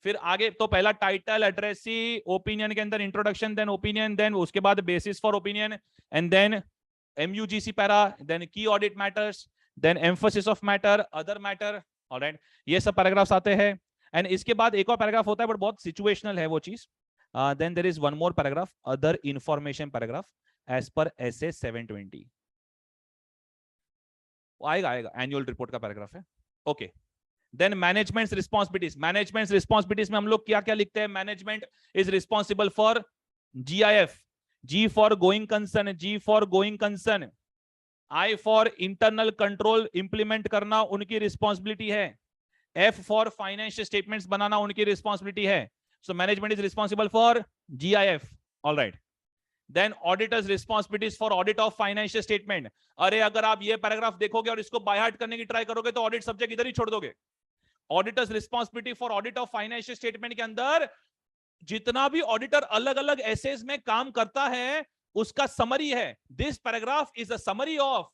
फिर आगे तो पहला टाइटल, एड्रेसी, ओपिनियन के अंदर इंट्रोडक्शन, देन ओपिनियन, देन उसके बाद basis for opinion, and then MUGC para, then key audit matters, then emphasis of matter, other matter. Alright, ये सब पैराग्राफ्स आते हैं. एंड इसके बाद एक और पैराग्राफ होता है बट बहुत सिचुएशनल है वो चीज. Then there is one more paragraph, other information paragraph as per SA 720. आएगा annual report का पैराग्राफ है. Okay. Then management's responsibilities. Management's responsibilities में हम लोग क्या क्या लिखते हैं? Management is responsible for GIF, G for going concern, G for going concern, I for internal control implement करना उनकी responsibility है, F for financial statements बनाना उनकी responsibility है. So management is responsible for GIF. All right. Then auditor's responsibilities for audit of financial statement. अरे अगर आप ये paragraph देखोगे और इसको बाय हार्ट करने की ट्राई करोगे तो ऑडिट सब्जेक्ट इधर ही छोड़ दोगे. Auditor's responsibility for audit of financial statement के अंदर जितना भी ऑडिटर अलग अलग एसेस में काम करता है उसका समरी है. This paragraph is a summary of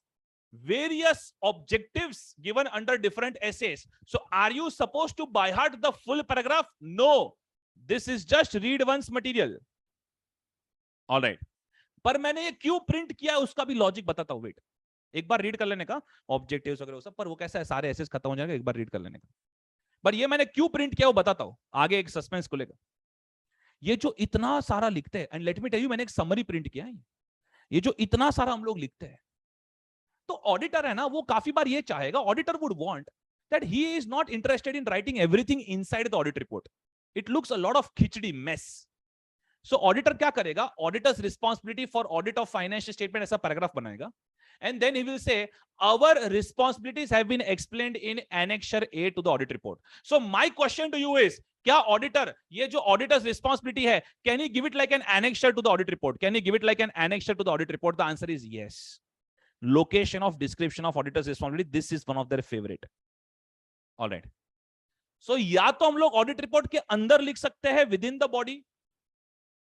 various objectives given under different essays. So are you supposed to by heart the full paragraph? No. This is just read once material. All right. पर मैंने ये क्यों print किया है उसका भी logic बताता हूं. वेट, एक बार रीड कर लेने का, ऑब्जेक्टिव्स वगैरह सब, पर वो कैसा है सारे एसेस खत्म हो जाएगा एक बार रीड कर लेने का. पर ये मैंने क्यों प्रिंट किया वो बताता हूं, आगे एक सस्पेंस खुलेगा. ये जो इतना सारा लिखते हैं, and let me tell you, मैंने एक समरी प्रिंट किया है. ये जो इतना सारा हम लोग लिखते हैं तो ऑडिटर है ना, वो काफी बार ये चाहेगा, auditor would want that he is not interested in writing everything inside the audit report. It looks a lot of khichdi mess. So auditor क्या करेगा? Auditor's responsibility for audit of financial statement ऐसा paragraph बनाएगा. And then he will say our responsibilities have been explained in annexure A to the audit report. So my question to you is, क्या auditor ये जो auditor's responsibility है, can he give it like an annexure to the audit report? Can he give it like an annexure to the audit report? The answer is yes. Location of description of auditor's responsibility, this is one of their favorite. All right. So या तो हम लोग audit report के अंदर लिख सकते हैं within the body,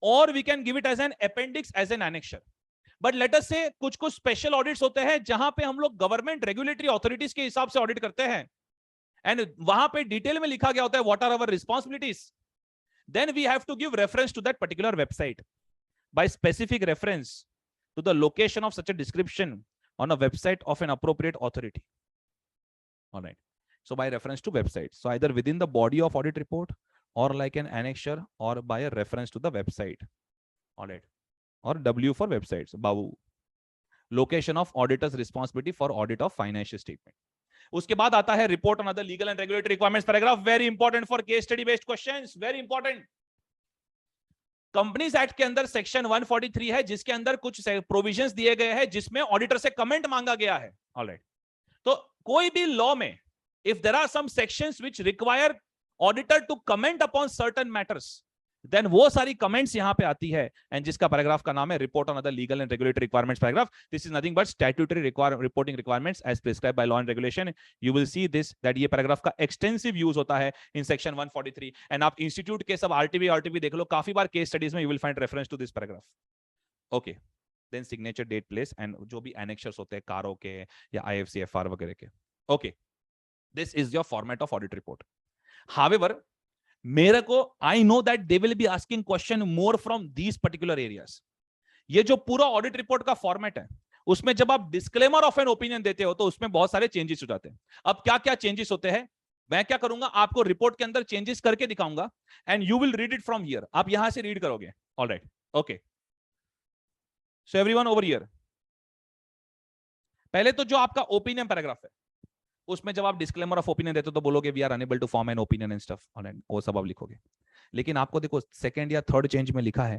और we can give it as an appendix, as an annexure. But let us say कुछ स्पेशल ऑडिट्स होते हैं जहां पे हम लोग गवर्नमेंट रेगुलेटरी अथॉरिटीज के हिसाब से ऑडिट करते हैं, एंड वहां पे डिटेल में लिखा गया होता है what are our responsibilities. Then we have to give reference to that particular website by specific reference to the location of such a description on a website of an appropriate authority. Alright. So by reference to website, so either within the body of audit report or like an annexure or by a reference to the website. All right. Or W for websites. Babu. Location of auditor's responsibility for audit of financial statement. उसके बाद आता है report on other legal and regulatory requirements paragraph. Very important for case study based questions. Very important. Companies act के अंदर section 143 है जिसके अंदर कुछ प्रोविजंस दिए गए हैं जिसमें ऑडिटर से कमेंट मांगा गया है. ऑलराइट. तो कोई भी लॉ में if there are some sections which require auditor to comment upon certain matters, then वो सारी comments यहाँ पे आती है, and जिसका paragraph का नाम है report on other legal and regulatory requirements paragraph. This is nothing but statutory reporting requirements as prescribed by law and regulation. You will see this that ये paragraph का extensive use होता है in section 143, and आप institute के सब RTB देख लो, काफी बार case studies में you will find reference to this paragraph. Okay. Then signature, date, place, and जो भी annexures होते हैं कारों के या IFCFR वगैरह के. Okay. This is your format of audit report. However, मेरे को I know that they will be asking question more from these particular areas. ये जो पूरा audit report का format है, उसमें जब आप disclaimer of an opinion देते हो तो उसमें बहुत सारे changes हो जाते हैं. अब क्या क्या changes होते हैं, मैं क्या करूंगा, आपको रिपोर्ट के अंदर changes करके दिखाऊंगा, and you will read it from here. आप यहां से read करोगे. All right. Okay. So everyone over here. पहले तो जो आपका ओपिनियन पैराग्राफ है, उसमें जब आप डिस्क्लेमर ऑफ ओपिनियन देते हो तो बोलोगे we are unable to form an opinion and stuff, वो सब आप लिखोगे. लेकिन आपको देखो सेकंड या थर्ड चेंज में लिखा है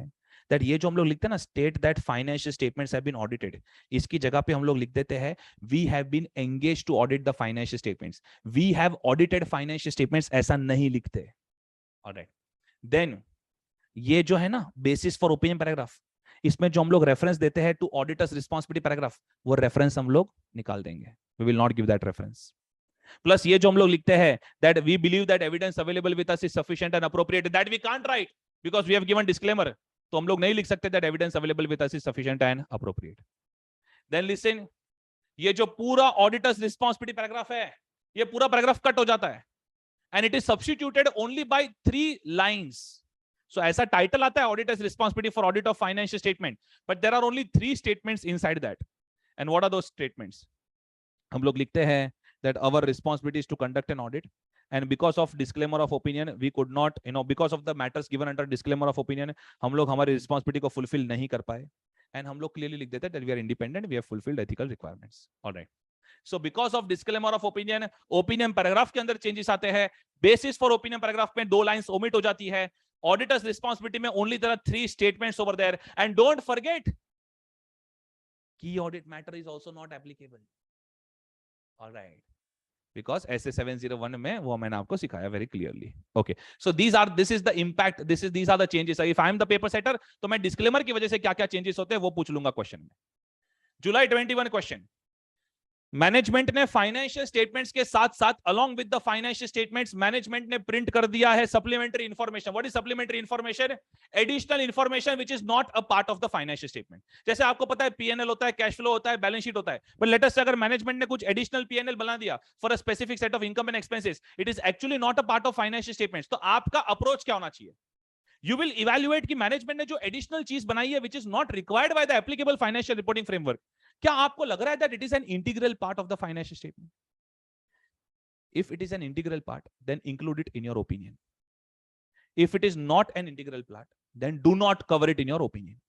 दैट ये जो हम लोग लिखते हैं ना, state that financial statements have been audited, इसकी जगह पे हम लोग लिख देते हैं we have been engage to audit the financial statements. We have audited financial statements ऐसा नहीं लिखते. ऑलराइट. देन ये जो है ना बेसिस फॉर ओपिनियन पैराग्राफ, इसमें जो हम लोग रेफरेंस देते हैं टू ऑडिटर्स रिस्पांसिबिलिटी पैराग्राफ, वो रेफरेंस हम लोग निकाल देंगे. We will not give that reference. Plus ये जो हम लोग लिखते हैं that we believe that evidence available with us is sufficient and appropriate, that we can't write because we have given disclaimer. तो हम लोग नहीं लिख सकते that evidence available with us is sufficient and appropriate. Then listen, ये जो पूरा auditors responsibility paragraph है, ये पूरा पैराग्राफ कट हो जाता है and it is substituted only by 3 lines. So ऐसा टाइटल आता है auditors responsibility for audit of financial statement, but there are only 3 statements inside that. And what are those statements? हम लोग लिखते हैं that our responsibility is to conduct an audit, and because of disclaimer of opinion we could not, because of the matters given under disclaimer of opinion, हम लोग हमारी responsibility को fulfill नहीं कर पाए, and हम लोग clearly लिख देते हैं that we are independent, we have fulfilled ethical requirements. All right. So because of disclaimer of opinion, opinion paragraph के अंदर changes आते हैं, basis for opinion paragraph में 2 lines omit हो जाती है, auditors responsibility में only there are 3 statements over there, and don't forget key audit matter is also not applicable. All right. Because SA 701 में वो मैंने आपको सिखाया very clearly. Okay. So this is the impact. These are the changes. If I am the paper setter, तो मैं disclaimer की वजह से क्या-क्या changes होते हैं वो पूछ लूंगा क्वेश्चन में. July 21 question. मैनेजमेंट ने फाइनेंशियल स्टेटमेंट्स के साथ साथ along with the financial statements management ने प्रिंट कर दिया है supplementary information. What is supplementary information? Additional information which is not a part of the financial statement. जैसे आपको पता है पीएनएल होता है, कैश फ्लो होता है, बैलेंस शीट होता है, बट लेट अस से अगर मैनेजमेंट ने कुछ एडिशनल पीएनएल बना दिया for a specific set of income and expenses, it is actually not a part of financial statements. तो आपका अप्रोच क्या होना चाहिए? You will evaluate कि मैनेजमेंट ने जो एडिशनल चीज बनाई है which is not required by the applicable financial reporting framework, क्या आपको लग रहा है that it is an integral part of the financial statement? If it is an integral part, then include it in your opinion. If it is not an integral part, then do not cover it in your opinion.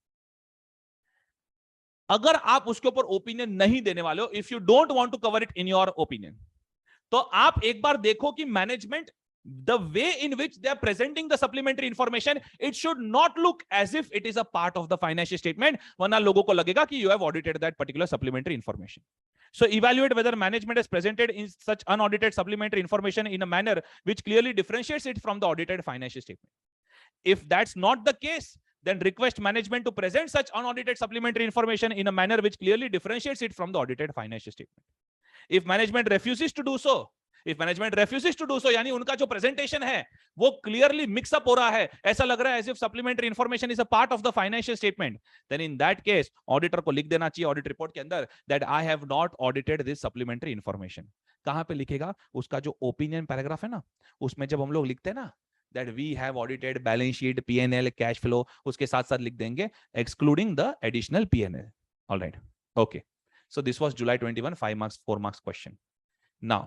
अगर आप उसके ऊपर opinion नहीं देने वाले हो, if you don't want to cover it in your opinion, तो आप एक बार देखो कि management the way in which they are presenting the supplementary information, it should not look as if it is a part of the financial statement, वरना लोगों को लगेगा कि you have audited that particular supplementary information. So evaluate whether management has presented in such unaudited supplementary information in a manner which clearly differentiates it from the audited financial statement. If that's not the case, then request management to present such unaudited supplementary information in a manner which clearly differentiates it from the audited financial statement. If management refuses to do so, यानी उनका जो presentation है वो clearly mix up हो रहा है, ऐसा लग रहा है as if supplementary information is a part of the financial statement, then in that case auditor को लिख देना चाहिए ऑडिट रिपोर्ट के अंदर that I have not audited this supplementary information. कहां पे लिखेगा? उसका जो ओपिनियन पैराग्राफ है ना, उसमें जब हम लोग लिखते हैं ना that we have audited balance sheet, P&L, cash flow, उसके साथ साथ लिख देंगे excluding the additional P&L. All right. Okay. So this was July 21 5 marks 4 marks question. Now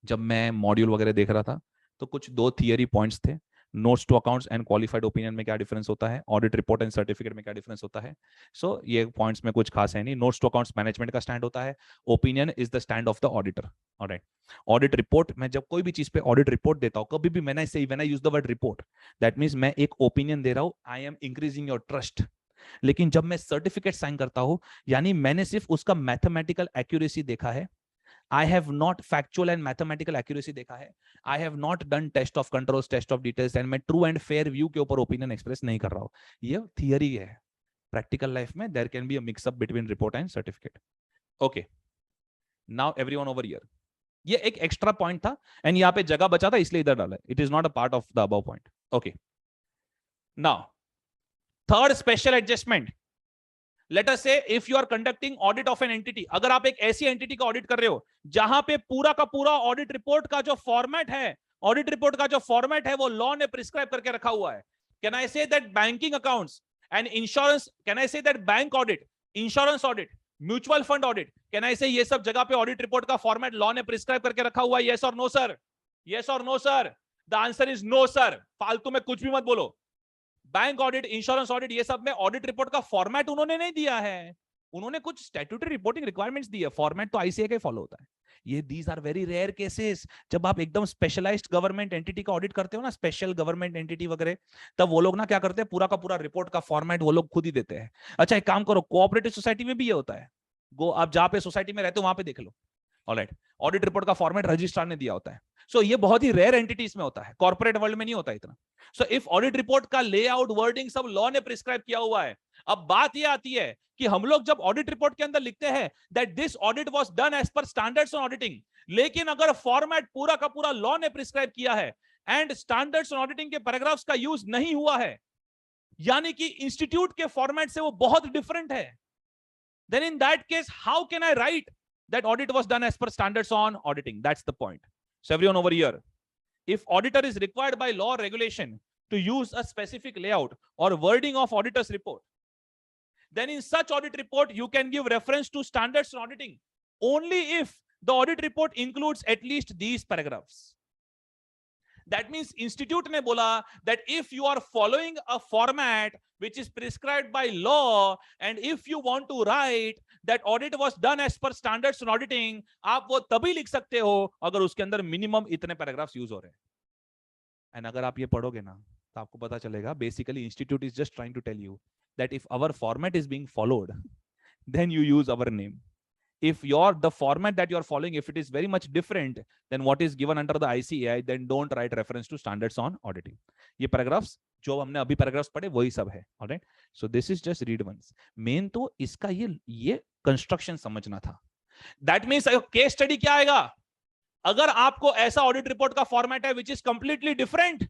जब मैं मॉड्यूल वगैरह देख रहा था तो कुछ 2 थियरी पॉइंट्स थे. Notes to accounts and qualified opinion में क्या डिफरेंस होता है, ऑडिट रिपोर्ट एंड सर्टिफिकेट में क्या डिफरेंस होता है. सो ये पॉइंट्स में कुछ खास है नहीं. नोट्स टू अकाउंट्स मैनेजमेंट का स्टैंड होता है, opinion is the stand of the auditor. Alright. Audit report, मैं जब कोई भी चीज पे ऑडिट रिपोर्ट देता हूं, कभी भी मैंने से when I use the word report, that means मैं एक ओपिनियन दे रहा हूं, I am increasing your trust. लेकिन जब मैं सर्टिफिकेट साइन करता हूं, यानी मैंने सिर्फ उसका मैथमेटिकल एक्यूरेसी देखा है, I have not factual and mathematical accuracy देखा है. I have not done test of controls, test of details, and मैं true and fair view के ऊपर opinion express नहीं कर रहा हूँ. ये theory है. Practical life में there can be a mix up between report and certificate. Okay. Now everyone over here. ये एक extra point था and यहाँ पे जगह बचा था इसलिए इधर डाला है. It is not a part of the above point. Okay. Now, third special adjustment. Let us say if you are conducting audit of an entity, अगर आप एक ऐसी entity का audit कर रहे हो जहां पे पूरा का पूरा audit report का जो format है, audit report का जो format है वो law ने prescribe करके रखा हुआ है. Can I say that banking accounts and insurance, can I say that bank audit, insurance audit, mutual fund audit, can I say ये सब जगह पे audit report का format law ने prescribe करके रखा हुआ है? Yes or no sir? Yes or no sir? The answer is no sir. फालतू में कुछ भी मत बोलो. बैंक ऑडिट, इंश्योरेंस ऑडिट, ये सब में ऑडिट रिपोर्ट का फॉर्मेट उन्होंने नहीं दिया है. उन्होंने कुछ स्टैट्यूटरी रिपोर्टिंग रिक्वायरमेंट्स दी है. फॉर्मेट तो आईसीए का फॉलो होता है. ये these are very rare cases. जब आप एकदम स्पेशलाइज्ड गवर्नमेंट एंटिटी का ऑडिट करते हो ना, स्पेशल गवर्नमेंट एंटिटी वगैरह, तब वो लोग ना क्या करते हैं, पूरा का पूरा रिपोर्ट का फॉर्मेट वो लोग खुद ही देते हैं. अच्छा एक काम करो, कोऑपरेटिव सोसाइटी में भी ये होता है. गो आप जहां पे सोसाइटी में रहते हो वहां पे देख लो. ऑलराइट, ऑडिट रिपोर्ट का फॉर्मेट रजिस्ट्रार ने दिया होता है. सो ये बहुत ही रेयर एंटिटीज में होता है, कॉर्पोरेट वर्ल्ड में नहीं होता इतना. सो इफ ऑडिट रिपोर्ट का लेआउट, वर्डिंग सब लॉ ने प्रिस्क्राइब किया हुआ है. अब बात ये आती है कि हम लोग जब ऑडिट रिपोर्ट के अंदर लिखते हैं that this audit was done as per standards on auditing, लेकिन अगर फॉर्मेट पूरा का पूरा लॉ ने प्रिस्क्राइब किया है एंड स्टैंडर्ड्स ऑन ऑडिटिंग के पैराग्राफ्स का यूज नहीं हुआ है, यानी कि इंस्टीट्यूट के फॉर्मेट से वो बहुत डिफरेंट है, then in that case how can I write that audit was done as per standards on auditing? That's the point. So everyone over here, if auditor is required by law or regulation to use a specific layout or wording of auditor's report, then in such audit report you can give reference to standards on auditing only if the audit report includes at least these paragraphs. That means institute ने बोला that if you are following a format which is prescribed by law and if you want to write that audit was done as per standards on auditing, आप वो तभी लिख सकते हो अगर उसके अंदर मिनिमम इतने पैराग्राफ्स यूज हो रहे हैं. एंड अगर आप ये पढ़ोगे ना तो आपको पता चलेगा basically institute is just trying to tell you that if our format is being followed then you use our name. If the format that you are following, if it is very much different than what is given under the ICAI, then don't write reference to standards on auditing. ये paragraphs जो हमने अभी paragraphs पढ़े वही सब है. Alright, so this is just read once. Main तो इसका ये construction समझना था. That means case study क्या आएगा? अगर आपको ऐसा audit report का format है which is completely different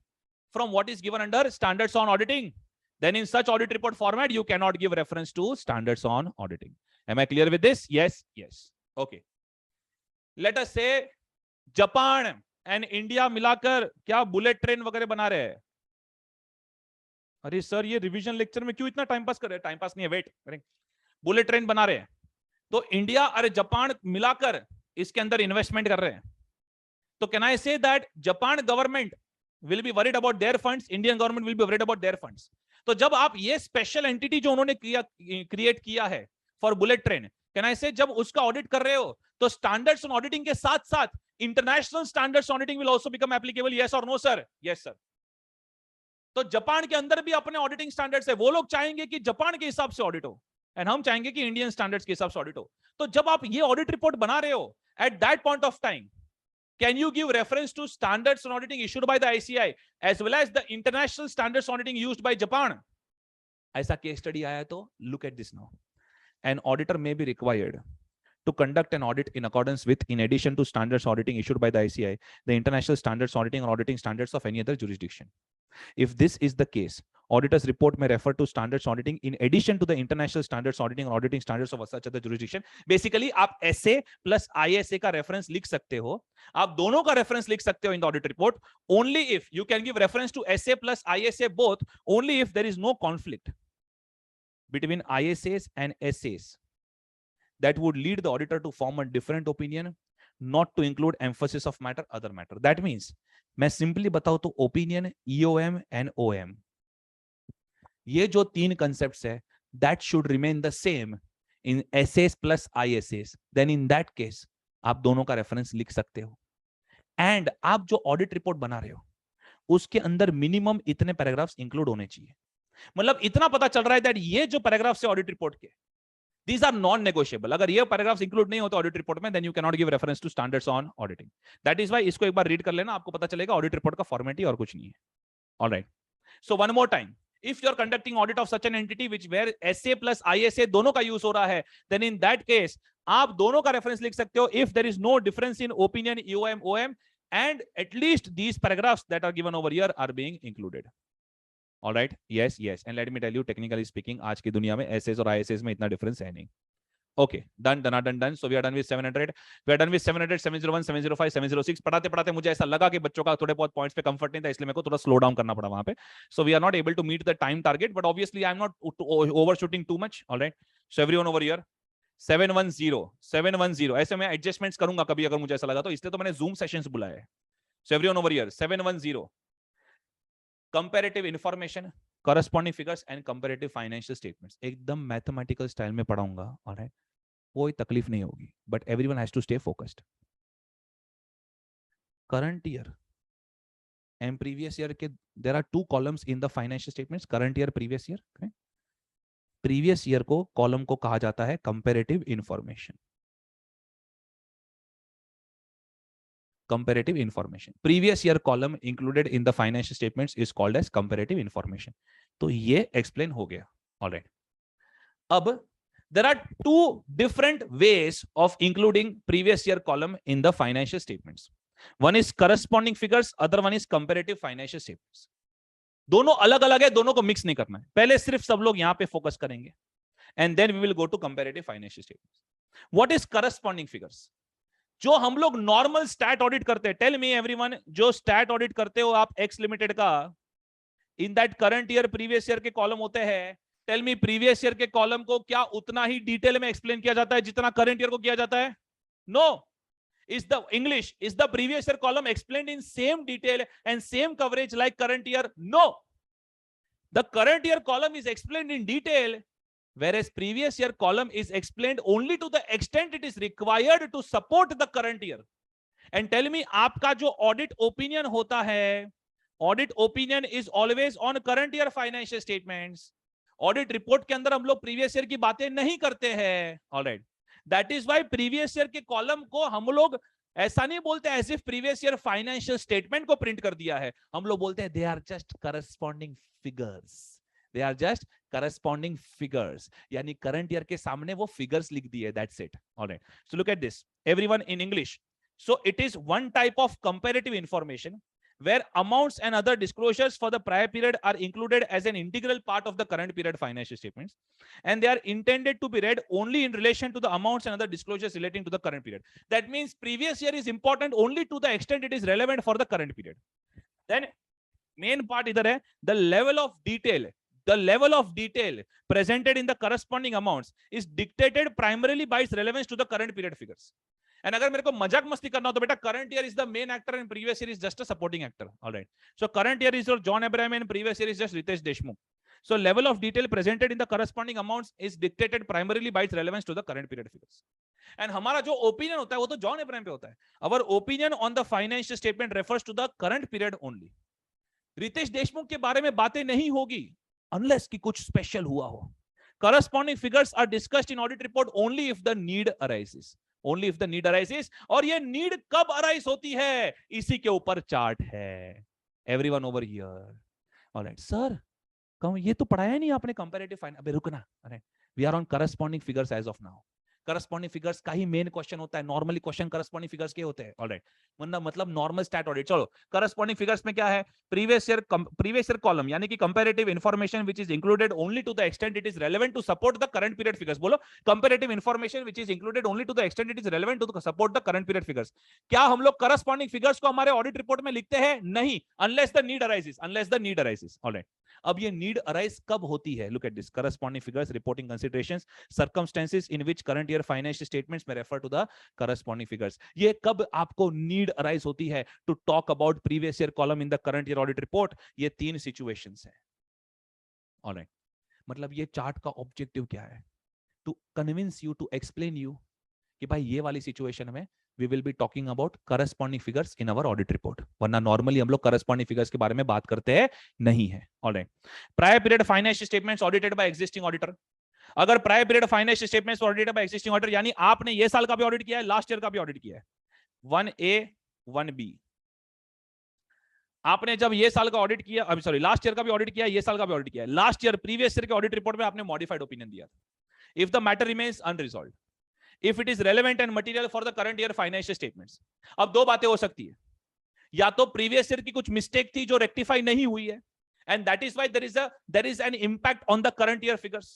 from what is given under standards on auditing, then in such audit report format you cannot give reference to standards on auditing. Am I clear with this? Yes, yes. Okay. Let us say Japan and India मिलाकर क्या bullet train वगैरह बना रहे हैं. अरे sir ये revision lecture में क्यों इतना टाइम पास कर रहे हैं? टाइम पास नहीं है, वेट. बुलेट ट्रेन बना रहे हैं तो इंडिया और जापान मिलाकर इसके अंदर इन्वेस्टमेंट कर रहे हैं. तो can I say that Japan government will be worried about their funds, Indian government will be worried about their funds. तो जब आप ये स्पेशल एंटिटी जो उन्होंने क्रिएट किया है for bullet train, can I say जब उसका ऑडिट कर रहे हो तो स्टैंडर्ड्स ऑन ऑडिटिंग के साथ साथ international standards auditing will also become applicable. Yes और नो सर? Yes sir. तो जापान के अंदर भी अपने ऑडिटिंग स्टैंडर्ड्स है. वो लोग चाहेंगे कि जापान के हिसाब से ऑडिट हो एंड हम चाहेंगे कि इंडियन स्टैंडर्ड्स के हिसाब से ऑडिट हो. तो जब आप ये ऑडिट रिपोर्ट बना रहे हो eight that point of time, can you give reference to standards on auditing issued by the ICAI as well as the international standards auditing used by Japan? ऐसा केस स्टडी आया तो look at this now. An auditor may be required to conduct an audit in accordance with, in addition to standards auditing issued by the ICAI, the international standards auditing or auditing standards of any other jurisdiction. If this is the case, auditor's report may refer to standards auditing in addition to the international standards auditing or auditing standards of such other jurisdiction. Basically, आप SA plus ISA का reference लिख सकते हो, आप दोनों का reference लिख सकते हो in the audit report. Only if you can give reference to SA plus ISA both, only if there is no conflict between ISAs and SAs that would lead the auditor to form a different opinion, not to include emphasis of matter, other matter. That means मैं simply बताऊं तो opinion, EOM and OM, ये जो तीन concepts है that should remain the same in SS plus ISS. Then in that case आप दोनों का रेफरेंस लिख सकते हो. एंड आप जो ऑडिट रिपोर्ट बना रहे हो उसके अंदर मिनिमम इतने पैराग्राफ्स इंक्लूड होने चाहिए. मतलब इतना पता चल रहा है दैट ये जो पैराग्राफ्स है ऑडिट रिपोर्ट के, These are non-negotiable. अगर ये पैराग्राफ्स इंक्लूड नहीं होते ऑडिट रिपोर्ट में, then you cannot give reference to standards on auditing. That is why इसको एक बार रीड कर लेना, आपको पता चलेगा ऑडिट रिपोर्ट का फॉर्मेट ही और कुछ नहीं है. All right. So one more time. If you are conducting audit of such an entity which where SA plus ISA दोनों का यूज हो रहा है, then in that case आप दोनों का रेफरेंस लिख सकते हो if there is no difference in opinion EOM OM and at least these paragraphs that are given over here are being included. All right. Yes, yes. And let me tell you, technically speaking, आज की दुनिया में SS और ISS में इतना difference है नहीं. Okay, done. So we are done with 700. We are done with 700, 701, 705, 706. पढ़ाते मुझे ऐसा लगा कि बच्चों का थोड़े बहुत पॉइंट्स पे कंफर्ट नहीं था, इसलिए मेरे को थोड़ा स्लो डाउन करना पड़ा वहां पे. So we are not able to meet the time target, but obviously I am not overshooting too much. All right. So everyone over here, 710. ऐसे मैं एडजस्टमेंट्स करूंगा कभी अगर मुझे ऐसा लगा तो, इसलिए तो मैंने जूम सेशंस बुलाए हैं. So everyone over here, 710. Comparative information, corresponding figures and comparative financial statements. एकदम मैथमेटिकल स्टाइल में पढ़ाऊंगा. ऑलराइट, कोई तकलीफ नहीं होगी, but everyone has to stay focused. Current year and previous year के there are two columns in the financial statements, current year, previous year. Previous year को column को कहा जाता है comparative information. Comparative information. Previous year column included in the financial statements is called as comparative information. तो ये explain हो गया. All right. अब there are two different ways of including previous year column in the financial statements. One is corresponding figures, other one is comparative financial statements. दोनों अलग अलग है, दोनों को मिक्स नहीं करना है. पहले सिर्फ सब लोग यहां पे फोकस करेंगे and then we will go to comparative financial statements. What is corresponding figures? जो हम लोग नॉर्मल स्टैट ऑडिट करते हैं. टेल मी एवरीवन, जो स्टैट ऑडिट करते हो आप एक्स लिमिटेड का, in that current year previous year के कॉलम होते हैं. टेल मी प्रीवियस ईयर के कॉलम को क्या उतना ही डिटेल में एक्सप्लेन किया जाता है जितना करंट ईयर को किया जाता है? No. Is the previous year column explained in same detail and same coverage like current year? No. The current year column is explained in detail, whereas previous year column is explained only to the extent it is required to support the current year. And tell me, आपका जो audit opinion होता है, audit opinion is always on current year financial statements. Audit report के अंदर हम लोग previous year की बातें नहीं करते हैं. All right. That is why previous year के column को हम लोग ऐसा नहीं बोलते as if previous year financial statement को print कर दिया है. हम लोग बोलते हैं they are just corresponding figures. They are just corresponding figures. यानी current year के सामने वो figures लिख दिए. That's it. All right. So look at this. Everyone in English. So it is one type of comparative information where amounts and other disclosures for the prior period are included as an integral part of the current period financial statements, and they are intended to be read only in relation to the amounts and other disclosures relating to the current period. That means previous year is important only to the extent it is relevant for the current period. Then main part इधर है, the level of detail. The level of detail presented in the corresponding amounts is dictated primarily by its relevance to the current period figures. And अगर मेरे को मजाक मस्ती करना हो तो बेटा current year is the main actor and previous year is just a supporting actor. All right. So current year is your John Abraham and previous year is just Ritesh Deshmukh. So level of detail presented in the corresponding amounts is dictated primarily by its relevance to the current period figures. And हमारा जो opinion होता है वो तो John Abraham पे होता है. Our opinion on the financial statement refers to the current period only. Ritesh Deshmukh के बारे में बातें नहीं होगी unless कि कुछ special हुआ हो. Corresponding figures are discussed in audit report only if the need arises. Only if the need arises. और ये need कब arise होती है? इसी के ऊपर चार्ट है. Everyone over here. All right, sir. ये तो पढ़ाया नहीं आपने comparative finance. अबे रुकना. We are on corresponding figures as of now. Corresponding figures का ही मेन क्वेश्चन होता है. नॉर्मली क्वेश्चन करस्पॉन्डिंग फिगर्स के होते हैं. ऑलराइट, मतलब नॉर्मल स्टैट ऑडिट. चलो, करस्पॉन्डिंग फिगर्स में क्या है? प्रीवियस ईयर कॉलम यानी कि comparative information which is included only to the extent it is relevant to support the current period figures. बोलो, comparative information which is included only to the extent it is relevant to support the current period figures. क्या हम लोग corresponding figures को हमारे audit report में लिखते हैं? नहीं, unless the need arises. Alright, अब ये नीड अराइज कब होती है? Look at this. Corresponding figures, reporting considerations, circumstances in which current year financial statements में refer to the corresponding figures. ये कब आपको नीड अराइज होती है to talk about previous year column in the current year audit report? ये 3 situations है. Alright, मतलब ये चार्ट का ऑब्जेक्टिव क्या है? To convince you, to explain you कि भाई ये वाली सिचुएशन में we will be talking about corresponding figures in our audit report. वरना normally हम लोग corresponding figures के बारे में बात करते हैं नहीं है. All right. Prior period financial statements audited by existing auditor. अगर prior period financial statements audited bye existing auditor, यानी आपने ये साल का भी ऑडिट किया है, लास्ट ईयर का भी ऑडिट किया है, 1A 1B, आपने जब ये साल का ऑडिट किया, अभी सॉरी लास्ट ईयर का भी ऑडिट किया है, ये साल का भी ऑडिट किया है, लास्ट ईयर प्रीवियस ईयर के ऑडिट रिपोर्ट में आपने मॉडिफाइड ओपिनियन दिया था, if the matter remains unresolved, if it is relevant and material for the current year financial statements. अब दो बातें हो सकती है, या तो प्रीवियस ईयर की कुछ मिस्टेक थी जो रेक्टिफाई नहीं हुई है, and that is why there is an impact on the current year figures,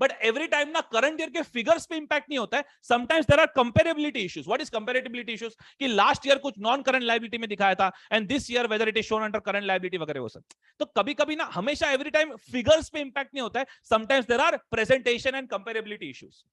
but every time ना current year के figures पे impact नहीं होता है, sometimes there are comparability issues. What is comparability issues? कि last year कुछ non current liability में दिखाया था and this year whether it is shown under current liability वगैरह वो सब। तो कभी कभी ना, हमेशा every time figures पे impact नहीं होता है, sometimes there are presentation and comparability issues.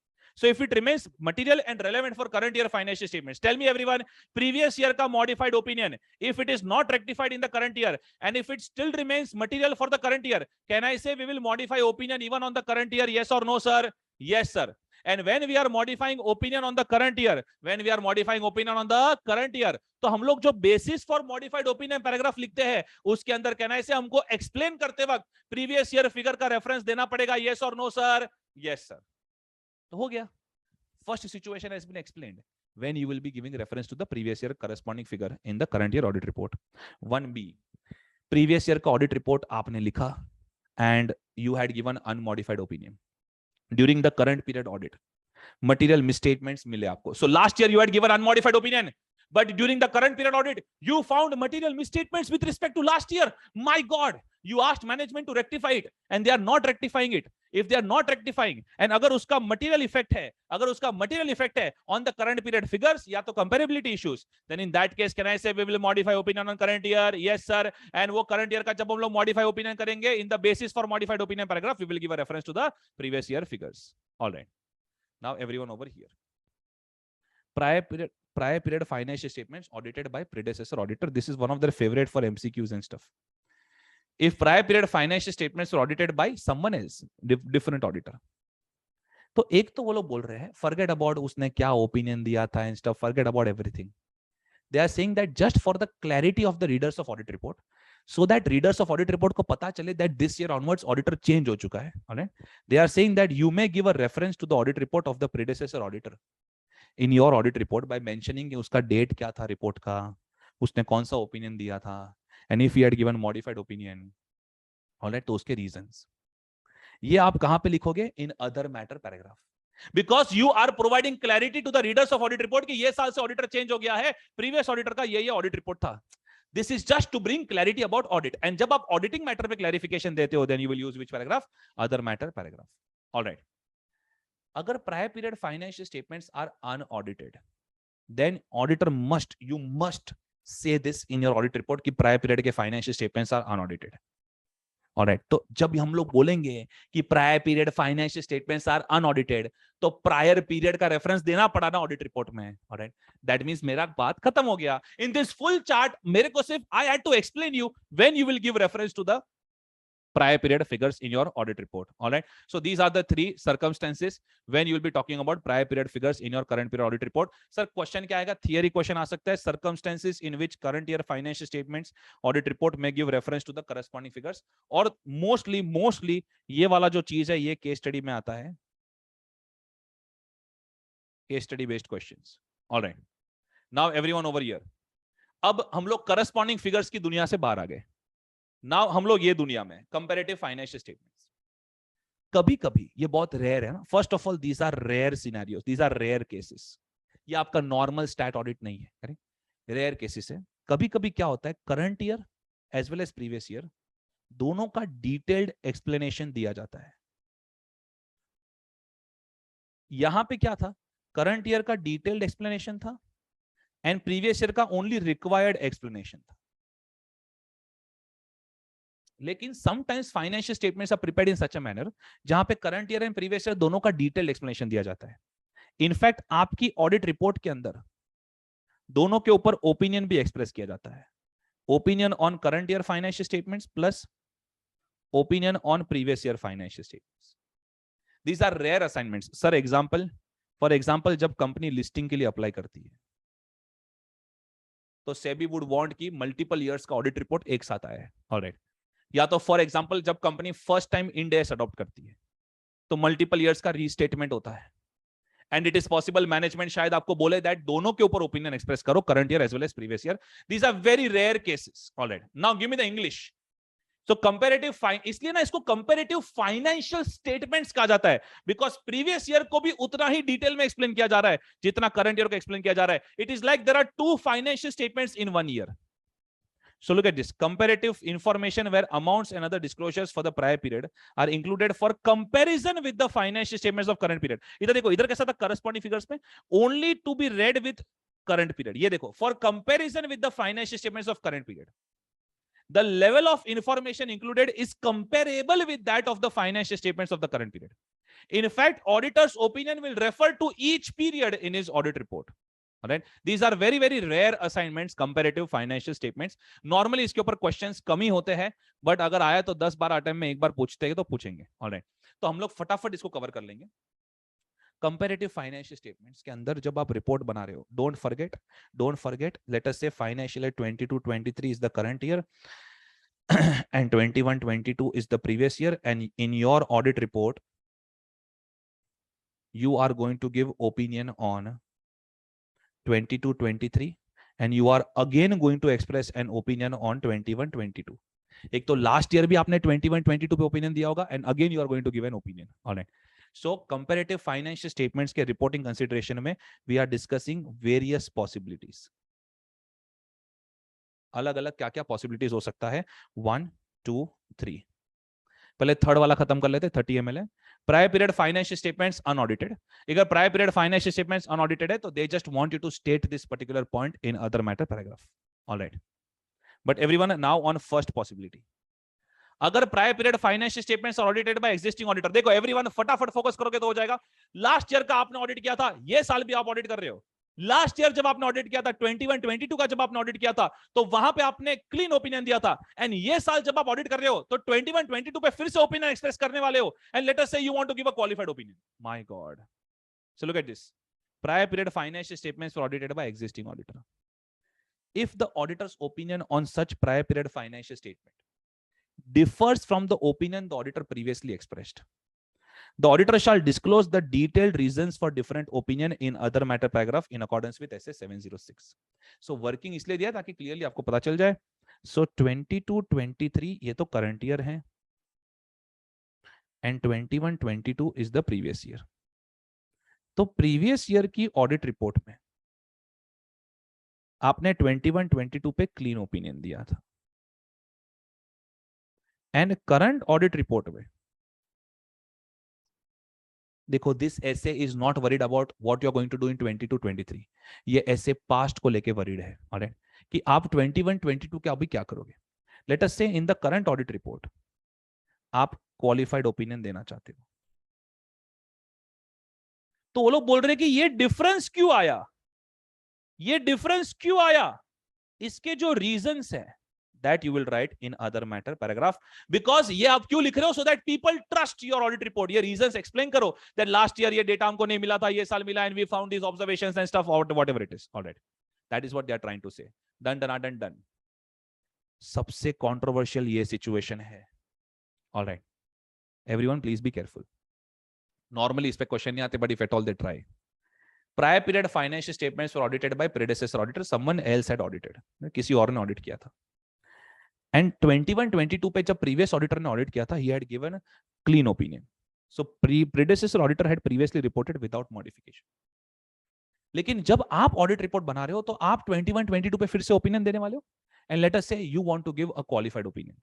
So if it remains material and relevant for current year financial statements, tell me everyone, previous year ka modified opinion, if it is not rectified in the current year and if it still remains material for the current year, can I say we will modify opinion even on the current year? Yes or no, sir? Yes, sir. And when we are modifying opinion on the current year, when we are modifying opinion on the current year, तो हम लोग जो basis for modified opinion paragraph लिखते हैं, उसके अंदर can I say हमको explain करते वक्त previous year figure का reference देना पड़ेगा? Yes or no, sir? Yes, sir. तो हो गया, first situation has been explained when you will be giving reference to the previous year corresponding figure in the current year audit report. 1B, previous year का audit report आपने लिखा and you had given unmodified opinion during the current period audit, material misstatements मिले आपको, so last year you had given unmodified opinion, but during the current period audit you found material misstatements with respect to last year. My god, you asked management to rectify it and they are not rectifying it. If they are not rectifying and अगर उसका material effect है, अगर उसका material effect है on the current period figures या तो comparability issues, then in that case can I say we will modify opinion on current year? Yes sir. And वो current year का जब हम लोग modify opinion करेंगे, in the basis for modified opinion paragraph we will give a reference to the previous year figures. All right, now everyone over here, prior period financial statements audited by predecessor auditor, this is one of their favorite for MCQs and stuff. If prior period financial statements were audited by someone else, different auditor, तो एक तो वो लोग बोल रहे हैं forget about उसने क्या opinion दिया था and stuff, forget about everything. They are saying that just for the clarity of the readers of audit report, so that readers of audit report को पता चले that this year onwards auditor change हो चुका है, alright? They are saying that you may give a reference to the audit report of the predecessor auditor in your audit report by mentioning कि उसका date क्या था report का, उसने कौन सा opinion दिया था, and if he had given modified opinion, alright, तो उसके reasons. ये आप कहां पे लिखोगे? In other matter paragraph, because you are providing clarity to the readers of audit report कि ये साल से auditor change हो गया है, previous auditor का ये audit report था. This is just to bring clarity about audit. And जब आप auditing matter पे clarification देते हो, then you will use which paragraph? Other matter paragraph. Alright. अगर prior period financial statements are unaudited, then auditor must, you must say this in your audit report कि prior period के financial statements are unaudited. Alright, तो जब हम लोग बोलेंगे कि prior period financial statements are unaudited, तो प्रायर पीरियड का रेफरेंस देना पड़ा ना ऑडिट रिपोर्ट में. ऑलराइट, दैट मींस मेरा बात खत्म हो गया. इन दिस फुल चार्ट मेरे को सिर्फ I had to explain you when you will give reference to the prior period figures in your audit report. All right, so these are the three circumstances when you will be talking about prior period figures in your current period audit report. Sir, question क्या आएगा? Theory question आ सकता है. Circumstances in which current year financial statements audit report may give reference to the corresponding figures. और mostly ये वाला जो चीज है ये case study में आता है, case study based questions. All right, now everyone over here, अब हम लोग corresponding figures की दुनिया से बाहर आ गए. नाउ हम लोग ये दुनिया में कंपैरेटिव फाइनेंशियल स्टेटमेंट्स, कभी कभी ये बहुत रेयर है ना. First of all these are rare scenarios, these are rare cases. ये आपका नॉर्मल स्टैट ऑडिट नहीं है, करेक्ट? रेयर केसेस है. कभी कभी क्या होता है, current year as well as previous year दोनों का डिटेल्ड एक्सप्लेनेशन दिया जाता है. यहां पे क्या था, करंट ईयर का डिटेल्ड एक्सप्लेनेशन था एंड प्रीवियस ईयर का ओनली रिक्वायर्ड एक्सप्लेनेशन था. लेकिन sometimes financial statements are prepared in such a manner जहां पे current year and previous year दोनों का डिटेल्ड एक्सप्लेनेशन दिया जाता है. इनफैक्ट आपकी ऑडिट रिपोर्ट के अंदर दोनों के ऊपर ओपिनियन भी एक्सप्रेस किया जाता है. Opinion on current year financial statements plus opinion on previous year financial statements. These are rare assignments. Sir example, for example जब कंपनी लिस्टिंग के लिए अप्लाई करती है तो सेबी वुड वांट कि मल्टीपल इयर्स का ऑडिट रिपोर्ट एक साथ आए. ऑलराइट, या तो फॉर एग्जांपल जब company first time Ind AS adopt करती है तो मल्टीपल ईयर्स का रीस्टेटमेंट होता है। And it is possible management शायद आपको बोले दैट दोनों के ऊपर ओपिनियन एक्सप्रेस करो, current year as well as previous year. These are very rare cases. Alright, now give me the English. So comparative इसलिए ना इसको कंपैरेटिव फाइनेंशियल स्टेटमेंट्स कहा जाता है, बिकॉज प्रीवियस ईयर को भी उतना ही डिटेल में एक्सप्लेन किया जा रहा है जितना करंट ईयर को एक्सप्लेन किया जा रहा है। It is like there are two financial statements in one year. So look at this. Comparative information where amounts and other disclosures for the prior period are included for comparison with the financial statements of current period. इधर देखो, इधर कैसा था corresponding figures में only to be read with current period. ये देखो, for comparison with the financial statements of current period, the level of information included is comparable with that of the financial statements of the current period. In fact, auditor's opinion will refer to each period in his audit report. Alright, these are very rare assignments, comparative financial statements. Normally इसके ऊपर questions कम ही होते हैं, but अगर आया तो 10-12 attempt में एक बार पूछते हैं तो पूछेंगे। Alright, तो हम लोग फटाफट इसको कवर कर लेंगे। कंपैरेटिव फाइनेंशियल स्टेटमेंट्स के अंदर जब आप रिपोर्ट बना रहे हो, don't forget, late us say financial 22-23 is the current year and 21-22 is the previous year, and in your audit report you are going to give opinion on 22-23 and you are again going to express an opinion on 21-22. एक तो last year भी आपने 21-22 पे opinion दिया होगा, and again you are going to give an opinion. Alright, so comparative financial statements के reporting consideration में we are discussing various possibilities. अलग अलग क्या क्या पॉसिबिलिटीज हो सकता है, 1, 2, 3। पहले थर्ड वाला खत्म कर लेते, 30 ml है। Prior period financial statements unaudited. अगर prior period financial statements unaudited है तो they just want you to state this particular point in other matter paragraph. Alright, but everyone now on first possibility. अगर prior period financial statements are audited by existing auditor, देखो everyone फटाफट focus करोगे तो हो जाएगा। Last year का आपने audit किया था, ये साल भी आप ऑडिट कर रहे हो। लास्ट ईयर जब आपने ऑडिट किया था, 21-22 का जब आपने ऑडिट किया था, तो वहां पे आपने क्लीन ओपिनियन दिया था। एंड ये साल जब आप ऑडिट कर रहे हो तो 21-22 पे फिर से ओपिनियन एक्सप्रेस करने वाले हो, and let us say you want to give a qualified opinion. My God, so look at this. Prior period financial statements were audited by existing auditor. If the auditor's opinion on such prior period financial statement differs from the opinion the auditor previously expressed, the auditor shall disclose the detailed reasons for different opinion in other matter paragraph in accordance with SA 706. So working इसलिए दिया ताकि clearly आपको पता चल जाए। So 22-23 ये तो current year है, and 21-22 is the previous year. तो previous year की audit report में आपने 21-22 पे क्लीन ओपिनियन दिया था, एंड करंट ऑडिट रिपोर्ट में देखो, this SA is not worried about what you are going to do in 22-23। ये एसे पास्ट को लेके वरीड है, ऑलराइट, कि आप 21-22 के अभी क्या करोगे। लेट अस से इन द करंट ऑडिट रिपोर्ट आप क्वालिफाइड ओपिनियन देना चाहते हो, तो वो लोग बोल रहे हैं कि ये डिफरेंस क्यों आया, ये डिफरेंस क्यों आया, इसके जो रीजंस है that you will write in other matter paragraph, because ये आप क्यों लिख रहे हो, so that people trust your audit report। ये reasons explain करो that last year ये data हमको नहीं मिला था, ये साल मिला, and we found these observations and stuff, whatever it is। Alright, that is what they are trying to say। done। सबसे controversial ये situation है। Alright, everyone please be careful। Normally इस पे question नहीं आते, but if at all they try। Prior period financial statements were audited by predecessor auditor, someone else had audited, किसी और ने ऑडिट किया था। एंड 21-22 पे जब प्रीवियस ऑडिटर ने ऑडिट किया था, he had given clean opinion, so predecessor auditor had previously reported without modification। लेकिन जब आप ऑडिट रिपोर्ट बना रहे हो तो आप 21-22 पे फिर से ओपिनियन देने वाले हो, and let us say you want to give a qualified opinion.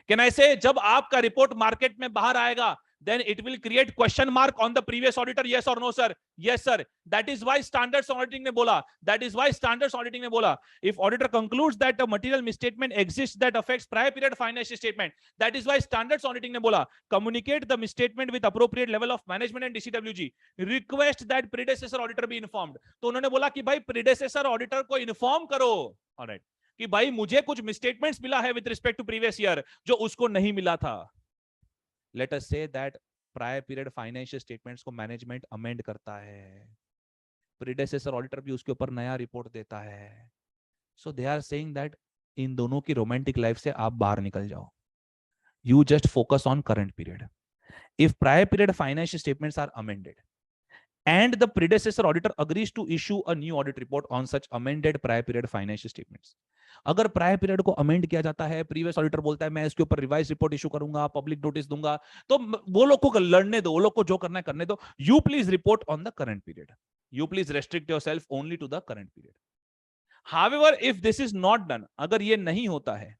Can I say जब आपका रिपोर्ट मार्केट में बाहर आएगा, then it will create question mark on the previous auditor, yes or no sir? Yes sir, that is why standards auditing ने बोला, that is why standards auditing ने बोला, if auditor concludes that a material misstatement exists that affects prior period financial statement, that is why standards auditing ने बोला, communicate the misstatement with appropriate level of management and DCWG, request that predecessor auditor be informed। तो उन्होंने बोला कि भाई predecessor auditor को inform करो, alright, कि भाई मुझे कुछ misstatements मिला है with respect to previous year जो उसको नहीं मिला था। Let us say that prior period financial statements को management amend करता है, predecessor auditor भी उसके ऊपर नया रिपोर्ट देता है। So they are saying that इन दोनों की romantic life से आप बाहर निकल जाओ, you just focus on current period। If prior period financial statements are amended and the predecessor auditor agrees to issue a new audit report on such amended prior period financial statements, अगर prior period को amend किया जाता है, previous auditor बोलता है मैं इसके ऊपर रिवाइज रिपोर्ट इशू करूंगा, पब्लिक नोटिस दूंगा, तो वो लोग को लड़ने दो, वो लोग को जो करना है करने दो. You please report on the current period. You please restrict yourself only to the current period. However if this is not done, अगर ये नहीं होता है,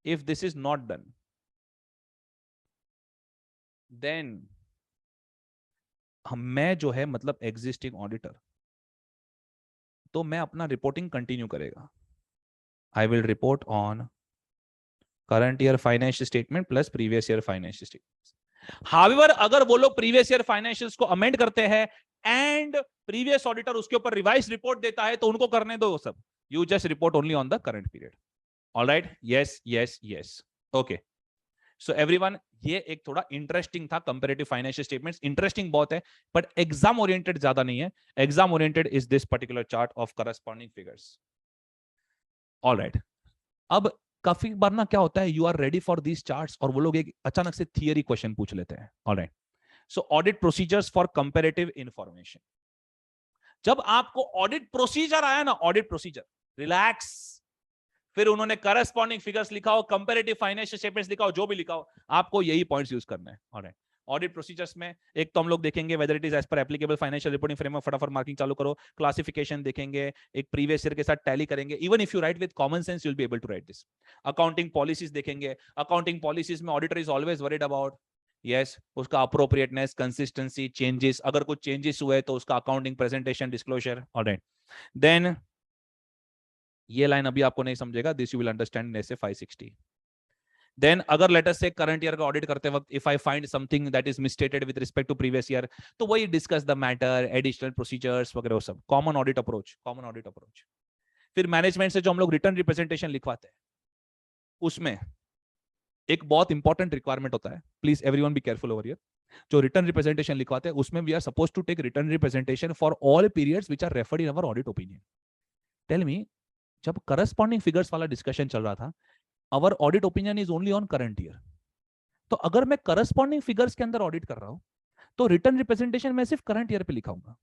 if this is not done, then मैं जो है मतलब एग्जिस्टिंग ऑडिटर, तो मैं अपना रिपोर्टिंग कंटिन्यू करेगा. I will report on current year financial statement plus previous year financial statements. However, अगर वो लोग previous year financials को amend करते हैं and previous auditor उसके ऊपर revised report देता है, तो उनको करने दो वो सब. You just report only on the current period. All right? Yes, yes, yes. Okay. So everyone, ये एक थोड़ा इंटरेस्टिंग था कंपैरेटिव फाइनेंशियल स्टेटमेंट्स. इंटरेस्टिंग बहुत है, बट एग्जाम ओरिएंटेड ज्यादा नहीं है. Exam oriented is this particular chart of corresponding figures. All right. अब काफी बार ना क्या होता है, you are ready for these charts और वो लोग एक अचानक से थियरी क्वेश्चन पूछ लेते हैं. All right. So audit procedures for comparative information. जब आपको ऑडिट प्रोसीजर आया ना, ऑडिट प्रोसीजर, रिलैक्स. फिर उन्होंने करस्पॉन्डिंग फिगर्स लिखा हो, कंपैरेटिव फाइनेंशियल स्टेटमेंट्स लिखा हो, जो भी लिखा हो, आपको यही पॉइंट्स यूज करना है. All right. ऑडिट प्रोसीजर्स में एक तो हम लोग देखेंगे whether it is as per applicable financial reporting framework. फटाफट मार्किंग चालू करो. क्लासिफिकेशन देखेंगे, एक प्रीवियस ईयर के साथ टैली करेंगे. Even if you write with common sense you will be able to write this. Accounting policies देखेंगे. अकाउंटिंग पॉलिसीज में auditor is always worried about yes उसका अप्रोप्रिएटनेस, कंसिस्टेंसी, चेंजेस. अगर कुछ चेंजेस हुए तो उसका accounting presentation, disclosure. Alright. Then ये line अभी आपको नहीं समझेगा, this you will understand in SA 560. Then अगर let us say current year का ऑडिट करते वक्त if I find something that is misstated with respect to previous year, तो वही discuss the matter, additional procedures वगैरह, वो सब common audit approach. Common audit approach. फिर मैनेजमेंट से जो हम लोग रिटर्न रिप्रेजेंटेशन लिखवाते हैं, उसमें एक बहुत इंपॉर्टेंट रिक्वायरमेंट होता है. Please everyone be careful over here. जो रिटर्न रिप्रेजेंटेशन लिखवाते हैं उसमें we are supposed to take written representation for all periods which are referred in our audit opinion. Tell me, जब करस्पॉन्डिंग फिगर्स वाला discussion चल रहा था, our audit opinion is only on current year. तो अगर मैं करस्पॉन्डिंग फिगर्स के अंदर ऑडिट कर रहा हूं, तो रिटर्न रिप्रेजेंटेशन में सिर्फ करंट ईयर पे लिखाऊंगा.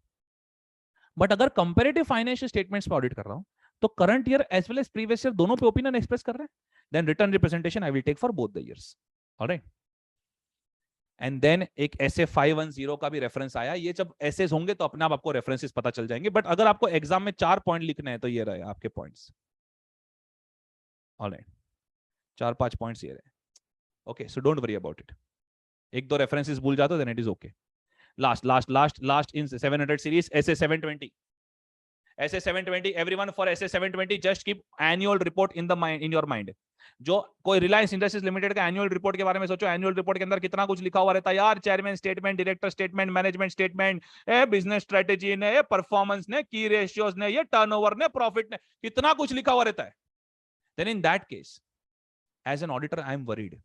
बट अगर कंपैरेटिव फाइनेंशियल स्टेटमेंट्स पे ऑडिट कर रहा हूं, तो current year as well as previous year दोनों पे ओपिनियन एक्सप्रेस कर रहे हैं. Then written representation I will take for both the years. Alright. And then एक एसए 510 का भी रेफरेंस आया. ये जब एसेस होंगे तो अपने आप आपको रेफरेंसेस पता चल जाएंगे. बट अगर आपको एग्जाम में 4 पॉइंट लिखने हैं तो ये रहे आपके पॉइंट्स. ऑलराइट. 4-5 पॉइंट्स ये रहे. Okay, so don't worry about it. एक दो रेफरेंसेस भूल जाते हो then it is okay. Last in 700 series SA 720. SA 720 everyone for SA 720 just keep annual report in the mind, in your mind. जो कोई Reliance industries Limited का एनुअल रिपोर्ट के बारे में सोचो. एनुअल रिपोर्ट के अंदर कितना कुछ लिखा हुआ रहता है यार. Chairman statement, director statement, management statement, business strategy ने, परफॉर्मेंस ने, की रेशियोज ने, ये टर्नओवर ने, प्रॉफिट ने, कितना कुछ लिखा हुआ रहता है. Then in that case as an auditor I am worried,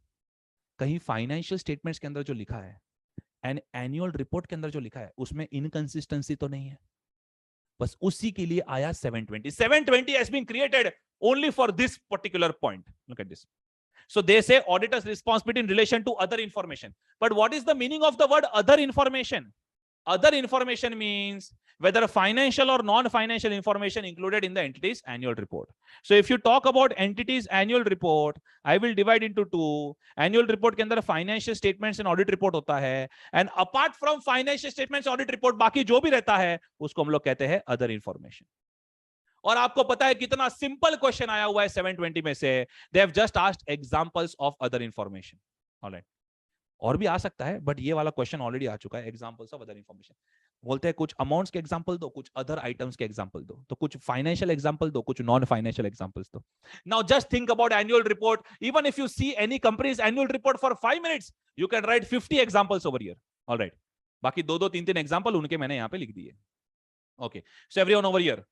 कहीं फाइनेंशियल स्टेटमेंट्स के अंदर जो लिखा है एंड एनुअल रिपोर्ट के अंदर जो लिखा है उसमें इनकंसिस्टेंसी तो नहीं है. बस उसी के लिए आया 720. 720 has been created only for this particular point. Look at this. So they say auditor's responsibility in relation to other information. But what is the meaning of the word other information? Other information means whether financial or non-financial information included in the entity's annual report. So if you talk about entity's annual report, I will divide into two. Annual report के अंदर financial statements and audit report होता है, and apart from financial statements, audit report, बाकी जो भी रहता है उसको हम लोग कहते हैं other information. और आपको पता है कितना सिंपल क्वेश्चन आया हुआ है 720 में से. They have just asked examples of other information. All right. और भी आ सकता है, बट ये वाला क्वेश्चन ऑलरेडी आ चुका है. एग्जांपल्स ऑफ अदर इंफॉर्मेशन बोलते हैं, कुछ अमाउंट्स के एग्जांपल दो, कुछ अदर आइटम्स के एग्जांपल दो, तो कुछ फाइनेंशियल एग्जांपल दो, कुछ नॉन फाइनेंशियल एग्जांपल्स दो. Now just think about annual report. Even if you see any companies annual report for 5 minutes you can write 50 examples over here. Alright. बाकी 2-2, 3-3 example उनके मैंने यहां पे लिख दिए. Okay, so everyone over here,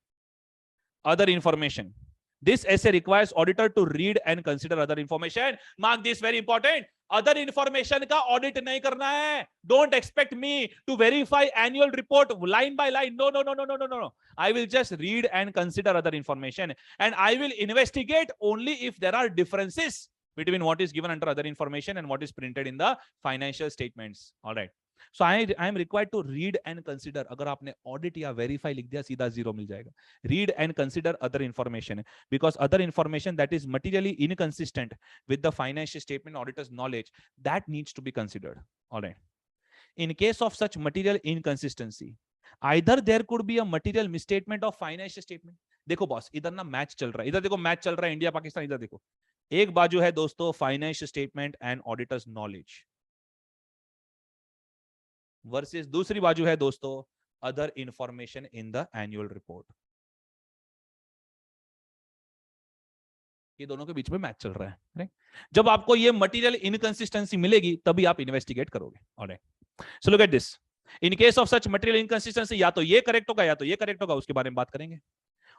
other information. This essay requires auditor to read and consider other information. Mark this, very important. Other information का audit नहीं करना है. Don't expect me to verify annual report line by line. No, no, no, no, no, no, no. I will just read and consider other information, and I will investigate only if there are differences between what is given under other information and what is printed in the financial statements. All right. So I am required to read and consider. अगर आपने audit या verify लिख दिया सीधा 0 मिल जाएगा. Read and consider other information, because other information that is materially inconsistent with the financial statement auditor's knowledge, that needs to be considered. All right. In case of such material inconsistency, either there could be a material misstatement of financial statement. देखो boss, इधर ना match चल रहा है, इधर देखो match चल रहा है इंडिया पाकिस्तान, इधर देखो एक बाजू है दोस्तों financial statement and auditors knowledge versus दूसरी बाजू है दोस्तों other information in the annual report. ये दोनों के बीच में मैच चल रहा है. right? जब आपको ये मटेरियल इनकंसिस्टेंसी मिलेगी तभी आप इन्वेस्टिगेट करोगे. Alright, so look at this. In case of such material inconsistency, या तो ये करेक्ट होगा या तो ये करेक्ट होगा, उसके बारे में बात करेंगे.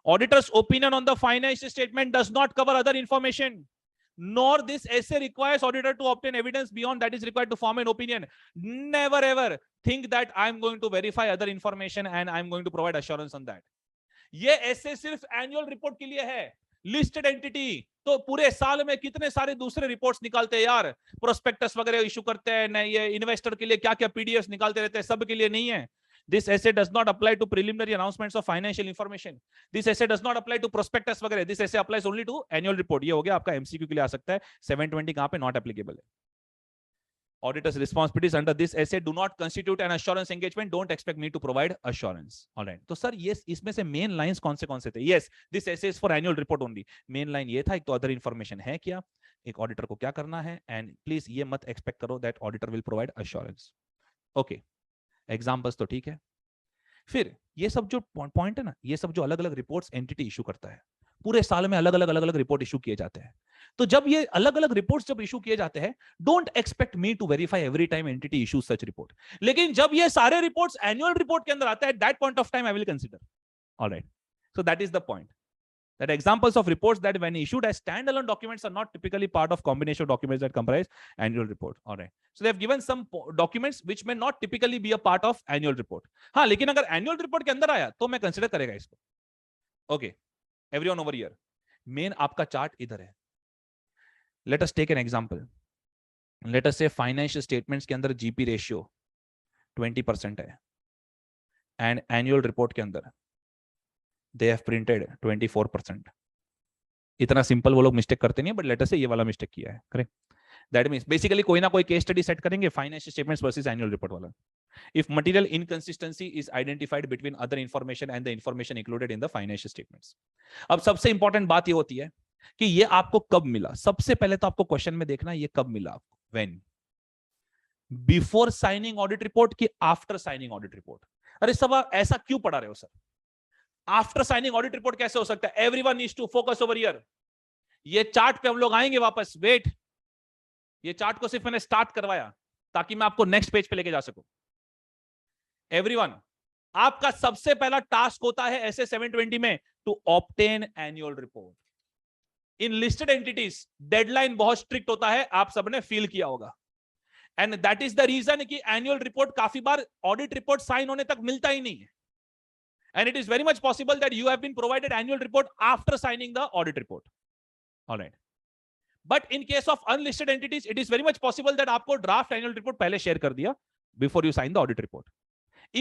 Auditor's opinion on the financial statement does not cover other information, nor this essay requires auditor to obtain evidence beyond that is required to form an opinion. Never ever think that I'm going to verify other information and I'm going to provide assurance on that. ये essay सिर्फ annual report के लिए है. Listed entity तो पूरे साल में कितने सारे दूसरे रिपोर्ट्स निकालते हैं यार, प्रोस्पेक्टस वगैरह इशू करते हैं, ये इन्वेस्टर के लिए क्या क्या पीडीएफ निकालते रहते हैं, सब के लिए नहीं है. This essay does not apply to preliminary announcements of financial information. This essay does not apply to prospectus वगैरह. This essay applies only to annual report. ये हो गया आपका MCQ के लिए आ सकता है. 720 कहाँ पे not applicable है. Auditor's responsibilities under this essay do not constitute an assurance engagement. Don't expect me to provide assurance. All right. तो सर ये इसमें से main lines कौन से थे? Yes, this essay is for annual report only. Main line ये था, एक तो other information है क्या, एक auditor को क्या करना है, and please ये मत expect करो that auditor will provide assurance. Okay. Examples तो ठीक है. फिर ये सब जो पॉइंट है ना, ये सब जो अलग अलग रिपोर्ट्स एंटिटी इशू करता है, पूरे साल में अलग अलग रिपोर्ट इशू किए जाते हैं. तो जब ये अलग अलग रिपोर्ट्स जब इशू किए जाते हैं, don't expect me to verify every time entity issue such report. लेकिन जब ये सारे रिपोर्ट्स एनुअल रिपोर्ट के अंदर आते हैं, that point of time I will consider. Alright, so that is the point. That examples of reports that when issued as standalone documents are not typically part of combination of documents that comprise annual report. All right. So they have given some documents which may not typically be a part of annual report. हाँ, लेकिन अगर annual report के अंदर आया तो मैं consider करेगा इसको. Okay. Everyone over here. Main आपका chart इधर है. Let us take an example. Let us say financial statements के अंदर GP ratio 20% है. And annual report के अंदर they have printed 24%. इतना सिंपल वो लोग मिस्टेक करते नहीं है, बट लेटर से ये वाला मिस्टेक किया है. करेक्ट. दैट मींस बेसिकली कोई ना कोई केस स्टडी सेट करेंगे financial statements versus annual report वाला. If material inconsistency is identified between other information and the information included in the financial statements. अब सबसे इंपॉर्टेंट बात ये होती है कि ये आपको कब मिला. सबसे पहले तो आपको क्वेश्चन में देखना ये कब मिला आपको. When? Before signing audit report कि आफ्टर साइनिंग ऑडिट रिपोर्ट. अरे सब ऐसा क्यों पढ़ा रहे हो sir? After signing audit report कैसे हो सकता है? Everyone needs to focus over here. ये चार्ट पे हम लोग आएंगे वापस. वेट, ये चार्ट को सिर्फ मैंने स्टार्ट करवाया ताकि मैं आपको नेक्स्ट पेज पे लेके जा सकूं. एवरीवन, आपका सबसे पहला टास्क होता है ऐसे 720 में to obtain annual report. In listed entities deadline बहुत स्ट्रिक्ट होता है, आप सबने फील किया होगा. And that is the reason कि एनुअल रिपोर्ट काफी बार ऑडिट रिपोर्ट साइन होने तक मिलता ही नहीं है. And it is very much possible that you have been provided annual report after signing the audit report. All right. But in case of unlisted entities, it is very much possible that आपको draft annual report पहले share कर दिया before you sign the audit report.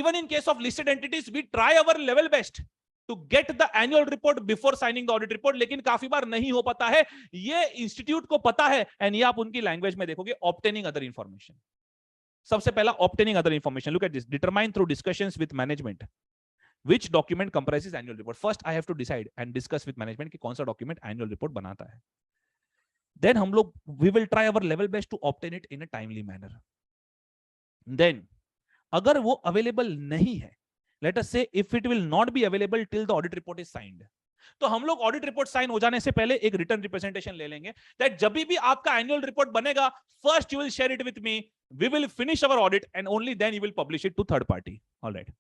Even in case of listed entities, we try our level best to get the annual report before signing the audit report. लेकिन काफी बार नहीं हो पाता है. ये इंस्टीट्यूट को पता है, and ये आप उनकी लैंग्वेज में देखोगे obtaining other information. सबसे पहला obtaining other information. Look at this. Determine through discussions with management which document comprises annual report. First I have to decide and discuss with management कि कौन सा document annual report बनाता है. Then हम लोग we will try our level best to obtain it in a timely manner. Then अगर वो available नहीं है, let us say if it will not be available till the audit report is signed, तो हम लोग audit report sign हो जाने से पहले एक रिटर्न रिप्रेजेंटेशन ले लेंगे दैट जब भी आपका एनुअल रिपोर्ट बनेगा, first you will share it with me, we will finish our audit and only then you will publish it to third party. Alright.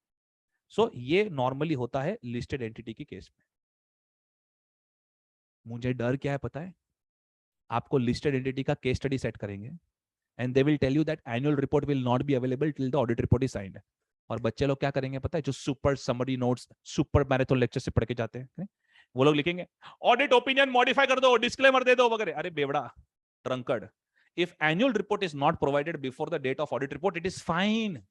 So ये नॉर्मली होता है लिस्टेड एंटिटी के केस में. मुझे डर क्या है पता है? आपको लिस्टेड एंटिटी का केस स्टडी सेट करेंगे and they will tell you that annual report will not be available till the audit report is signed. और बच्चे लोग क्या करेंगे पता है? जो super summary notes, super marathon lecture से पढ़ के जाते हैं, वो लोग लिखेंगे ऑडिट ओपिनियन मॉडिफाई कर दो, डिस्क्लेमर दे दो वगैरह. अरे बेवड़ा, drunkard. If annual report is not provided before the date of audit report, it is fine.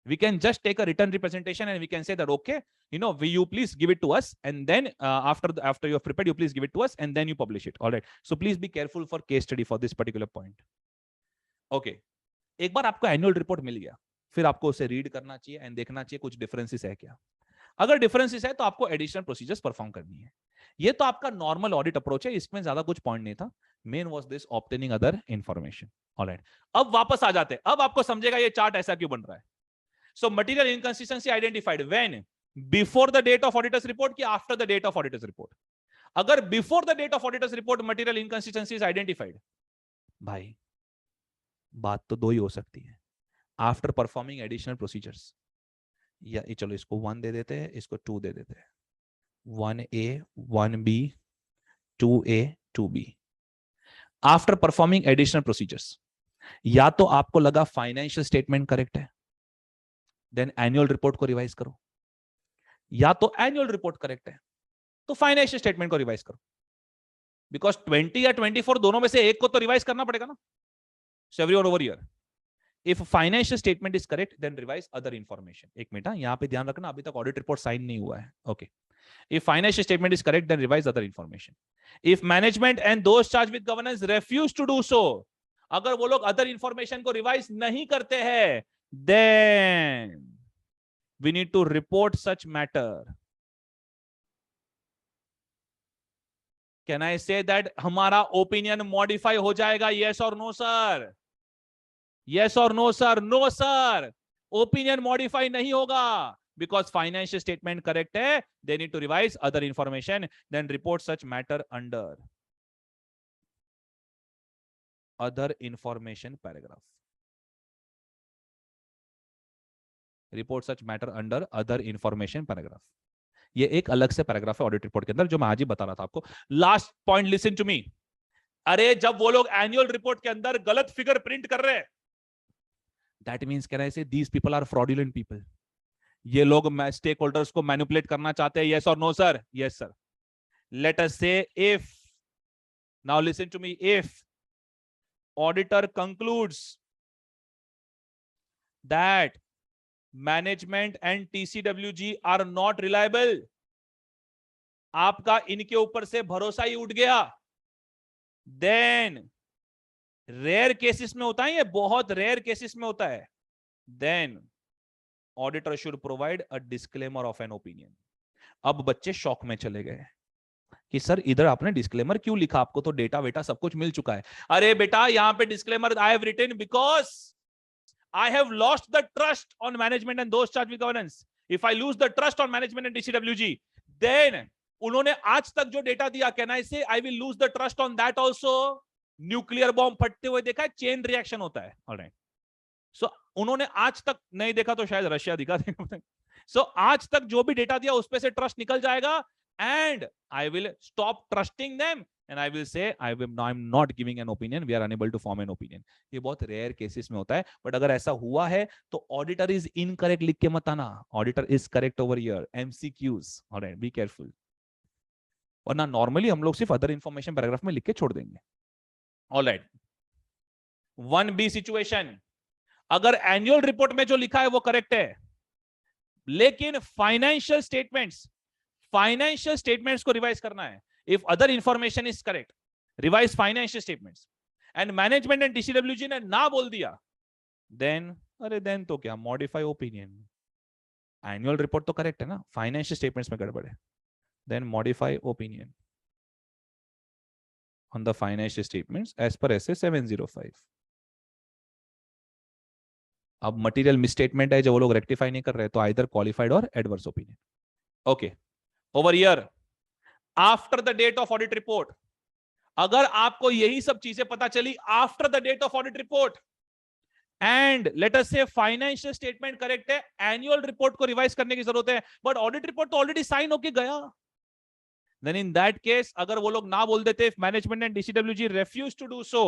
We can just take a written representation and we can say that, okay, will you please give it to us, and then after you have prepared, you please give it to us, and then you publish it. All right. So please be careful for case study for this particular point. Okay. एक बार आपको annual report मिल गया, फिर आपको उसे read करना चाहिए and देखना चाहिए कुछ डिफरेंसेस है क्या. अगर डिफरेंसेस है तो आपको एडिशनल प्रोसीजर्स परफॉर्म करनी है. ये तो आपका नॉर्मल ऑडिट अप्रोच है, इसमें ज्यादा कुछ पॉइंट नहीं था. Main was this obtaining other information. Alright, अब वापस आ जाते हैं. अब आपको समझेगा ये चार्ट ऐसा क्यों बन रहा है. So material inconsistency identified when before the date of auditors report कि after the date of auditors report. अगर before the date of auditors report material inconsistency is identified, भाई बात तो दो ही हो सकती है. आफ्टर परफॉर्मिंग एडिशनल प्रोसीजर्स, या चलो इसको 1 दे देते हैं, इसको 2 दे देते हैं. 1A 1B 2A 2B. After performing additional procedures, या तो आपको लगा फाइनेंशियल स्टेटमेंट करेक्ट है, देन एनुअल रिपोर्ट को रिवाइज करो, या तो एनुअल रिपोर्ट करेक्ट है तो फाइनेंशियल स्टेटमेंट को रिवाइज करो. बिकॉज 20 या 24 दोनों में से एक को तो रिवाइज करना पड़ेगा ना. So every over year, if financial statement is correct, then revise other information. एक मिनट, यहाँ पे ध्यान रखना, अभी तक ऑडिट रिपोर्ट साइन नहीं हुआ है. Okay. If financial statement is correct, then revise other information. If management and those charged with governance refuse to do so, अगर वो लोग other information को revise नहीं करते हैं, then we need to report such matter. Can I say that हमारा opinion modify हो जाएगा? Yes or no, sir? Yes or no, sir? No, sir. Opinion modify नहीं होगा because financial statement correct है. They need to revise other information, then report such matter under other information paragraph. Report such matter under other information paragraph. ये एक अलग से paragraph है audit report के अंदर, जो मैं आज ही बता रहा था आपको. Last point, listen to me. अरे जब वो लोग एनुअल रिपोर्ट के अंदर गलत फिगर प्रिंट कर रहे हैं, that means can I say these people are fraudulent people. ये लोग स्टेक होल्डर्स को मैनिपुलेट करना चाहते हैं. यस और no sir? Yes sir. Let us say if, now listen to me, if auditor concludes that management and TCWG are not reliable, आपका इनके ऊपर से भरोसा ही उठ गया, देन रेयर केसेस में होता है, ये बहुत रेयर केसेस में होता है, then auditor should provide a disclaimer of an opinion. अब बच्चे शॉक में चले गए कि सर इधर आपने डिस्क्लेमर क्यों लिखा, आपको तो डेटा वेटा सब कुछ मिल चुका है. अरे बेटा, यहां पे disclaimer I have written because I have lost the trust on management and those charged with governance. If I lose the trust on management and DCWG, then उन्होंने आज तक जो डेटा दिया, can I say I will lose the trust on that also? Nuclear bomb फटते हुए देखा है, chain reaction होता है. ऑलराइट. सो उन्होंने आज तक नहीं देखा तो शायद रशिया दिखा देगा. सो आज तक जो भी डेटा दिया उस पे से ट्रस्ट निकल जाएगा, and I will stop trusting them and I will say I'm not giving an opinion, we are unable to form an opinion. ये बहुत रेयर केसेस में होता है, बट अगर ऐसा हुआ है तो ऑडिटर इज इनकरेक्ट लिख के मत आना. Auditor is correct over here. MCQs. Alright, be careful. वरना नॉर्मली हम लोग सिर्फ अदर इंफॉर्मेशन पैराग्राफ में लिख के छोड़ देंगे. ऑलराइट. 1B सिचुएशन, अगर एनुअल रिपोर्ट में जो लिखा है वो करेक्ट है, लेकिन फाइनेंशियल स्टेटमेंट्स को रिवाइज करना है. If other information is correct, revise financial statements, and management and DCWG ने ना बोल दिया, देन तो क्या, मॉडिफाई ओपिनियन. एनुअल रिपोर्ट तो करेक्ट है ना, फाइनेंशियल स्टेटमेंट्स में गड़बड़ है, then modify opinion on the financial statements as per SA 705. अब मटेरियल मिसस्टेटमेंट है जो वो लोग रेक्टिफाई नहीं कर रहे, तो आइदर क्वालिफाइड और adverse opinion. Okay, over here after the date of audit report, अगर आपको यही सब चीजें पता चली after the date of audit report, and let us say financial statement correct है, एनुअल रिपोर्ट को रिवाइज करने की जरूरत है, बट ऑडिट रिपोर्ट तो ऑलरेडी साइन होके गया, then in that case अगर वो लोग ना बोल देते, if management and DCWG refuse to do so,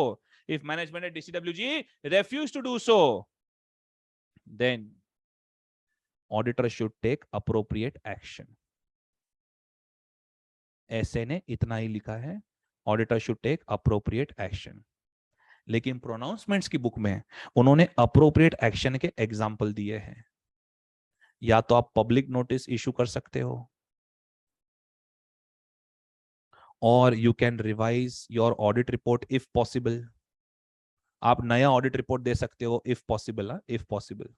if management and DCWG refuse to do so, then auditor should take appropriate action. ऐसे ने इतना ही लिखा है, auditor should take appropriate action. लेकिन प्रोनाउंसमेंट्स की बुक में उन्होंने अप्रोप्रिएट एक्शन के एग्जाम्पल दिए हैं। या तो आप पब्लिक नोटिस इशू कर सकते हो, और you can revise your audit report if possible. आप नया ऑडिट रिपोर्ट दे सकते हो इफ पॉसिबल, इफ पॉसिबल।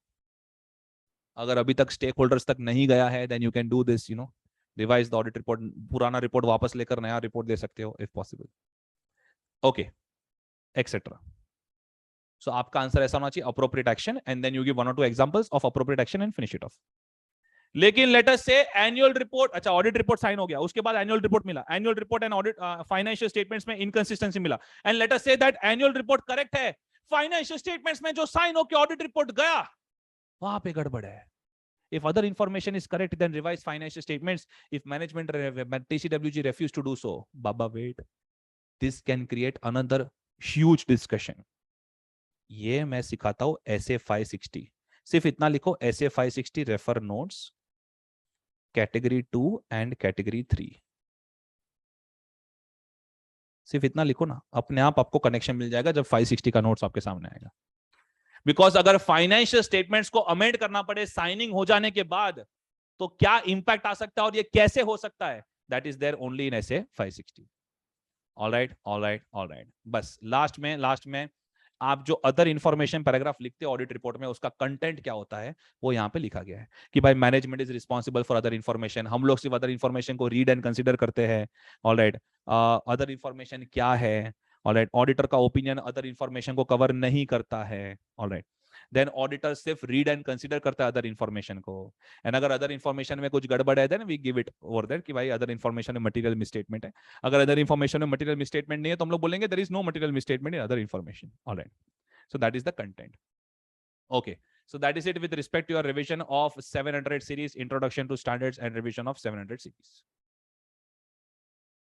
अगर अभी तक स्टेक होल्डर्स तक नहीं गया है, then you can do this, revise the audit report, पुराना रिपोर्ट वापस लेकर नया रिपोर्ट दे सकते हो if possible. Okay, etcetera. So आपका आंसर ऐसा होना चाहिए, appropriate action, and then you give 1 or 2 examples of appropriate action and finish it off. लेकिन let us say annual report, अच्छा ऑडिट रिपोर्ट साइन हो गया, उसके बाद एनुअल रिपोर्ट मिला, annual report and audit financial statements में inconsistency मिला, and let us say that annual report correct है, फाइनेंशियल स्टेटमेंट्स में जो साइन होकर ऑडिट रिपोर्ट गया वहां पे गड़बड़ है। If other information is correct, then revise financial statements. If management TCWG refuse to do so, Baba wait, this can create another huge discussion. ये मैं सिखाता हूं SA 560, सिर्फ इतना लिखो, SA 560 refer notes category 2 and category 3, सिर्फ इतना लिखो ना, अपने आप आपको कनेक्शन मिल जाएगा जब 560 का नोट्स आपके सामने आएगा। बिकॉज अगर फाइनेंशियल स्टेटमेंट्स को अमेंड करना पड़े साइनिंग हो जाने के बाद, तो क्या इंपैक्ट आ सकता है और ये कैसे हो सकता है, that is there only in SA 560। Alright alright alright. बस लास्ट में आप जो अदर इंफॉर्मेशन पैराग्राफ लिखते हैं ऑडिट रिपोर्ट में, उसका कंटेंट क्या होता है वो यहाँ पे लिखा गया है कि भाई management is responsible for other information. हम लोग सिर्फ अदर इंफॉर्मेशन को रीड एंड कंसिडर करते हैं। ऑलराइट, अदर इंफॉर्मेशन क्या है? ऑलराइट, ऑडिटर का ओपिनियन अदर इंफॉर्मेशन को कवर नहीं करता है। ऑलराइट, देन ऑडिटर सिर्फ रीड एंड कंसीडर करता है अदर इंफॉर्मेशन को, एंड अगर अदर इंफॉर्मेशन में कुछ गड़बड़ है then we give it over there कि भाई अदर इंफॉर्मेशन में मटेरियल मिसस्टेटमेंट है। अगर अदर इंफॉर्मेशन में मटेरियल मिसस्टेटमेंट नहीं है तो हम लोग बोलेंगे there is no material misstatement in other information. Alright, so that is the content. Okay, so that is it with respect to your revision of 700 series, introduction to standards and revision of 700 series.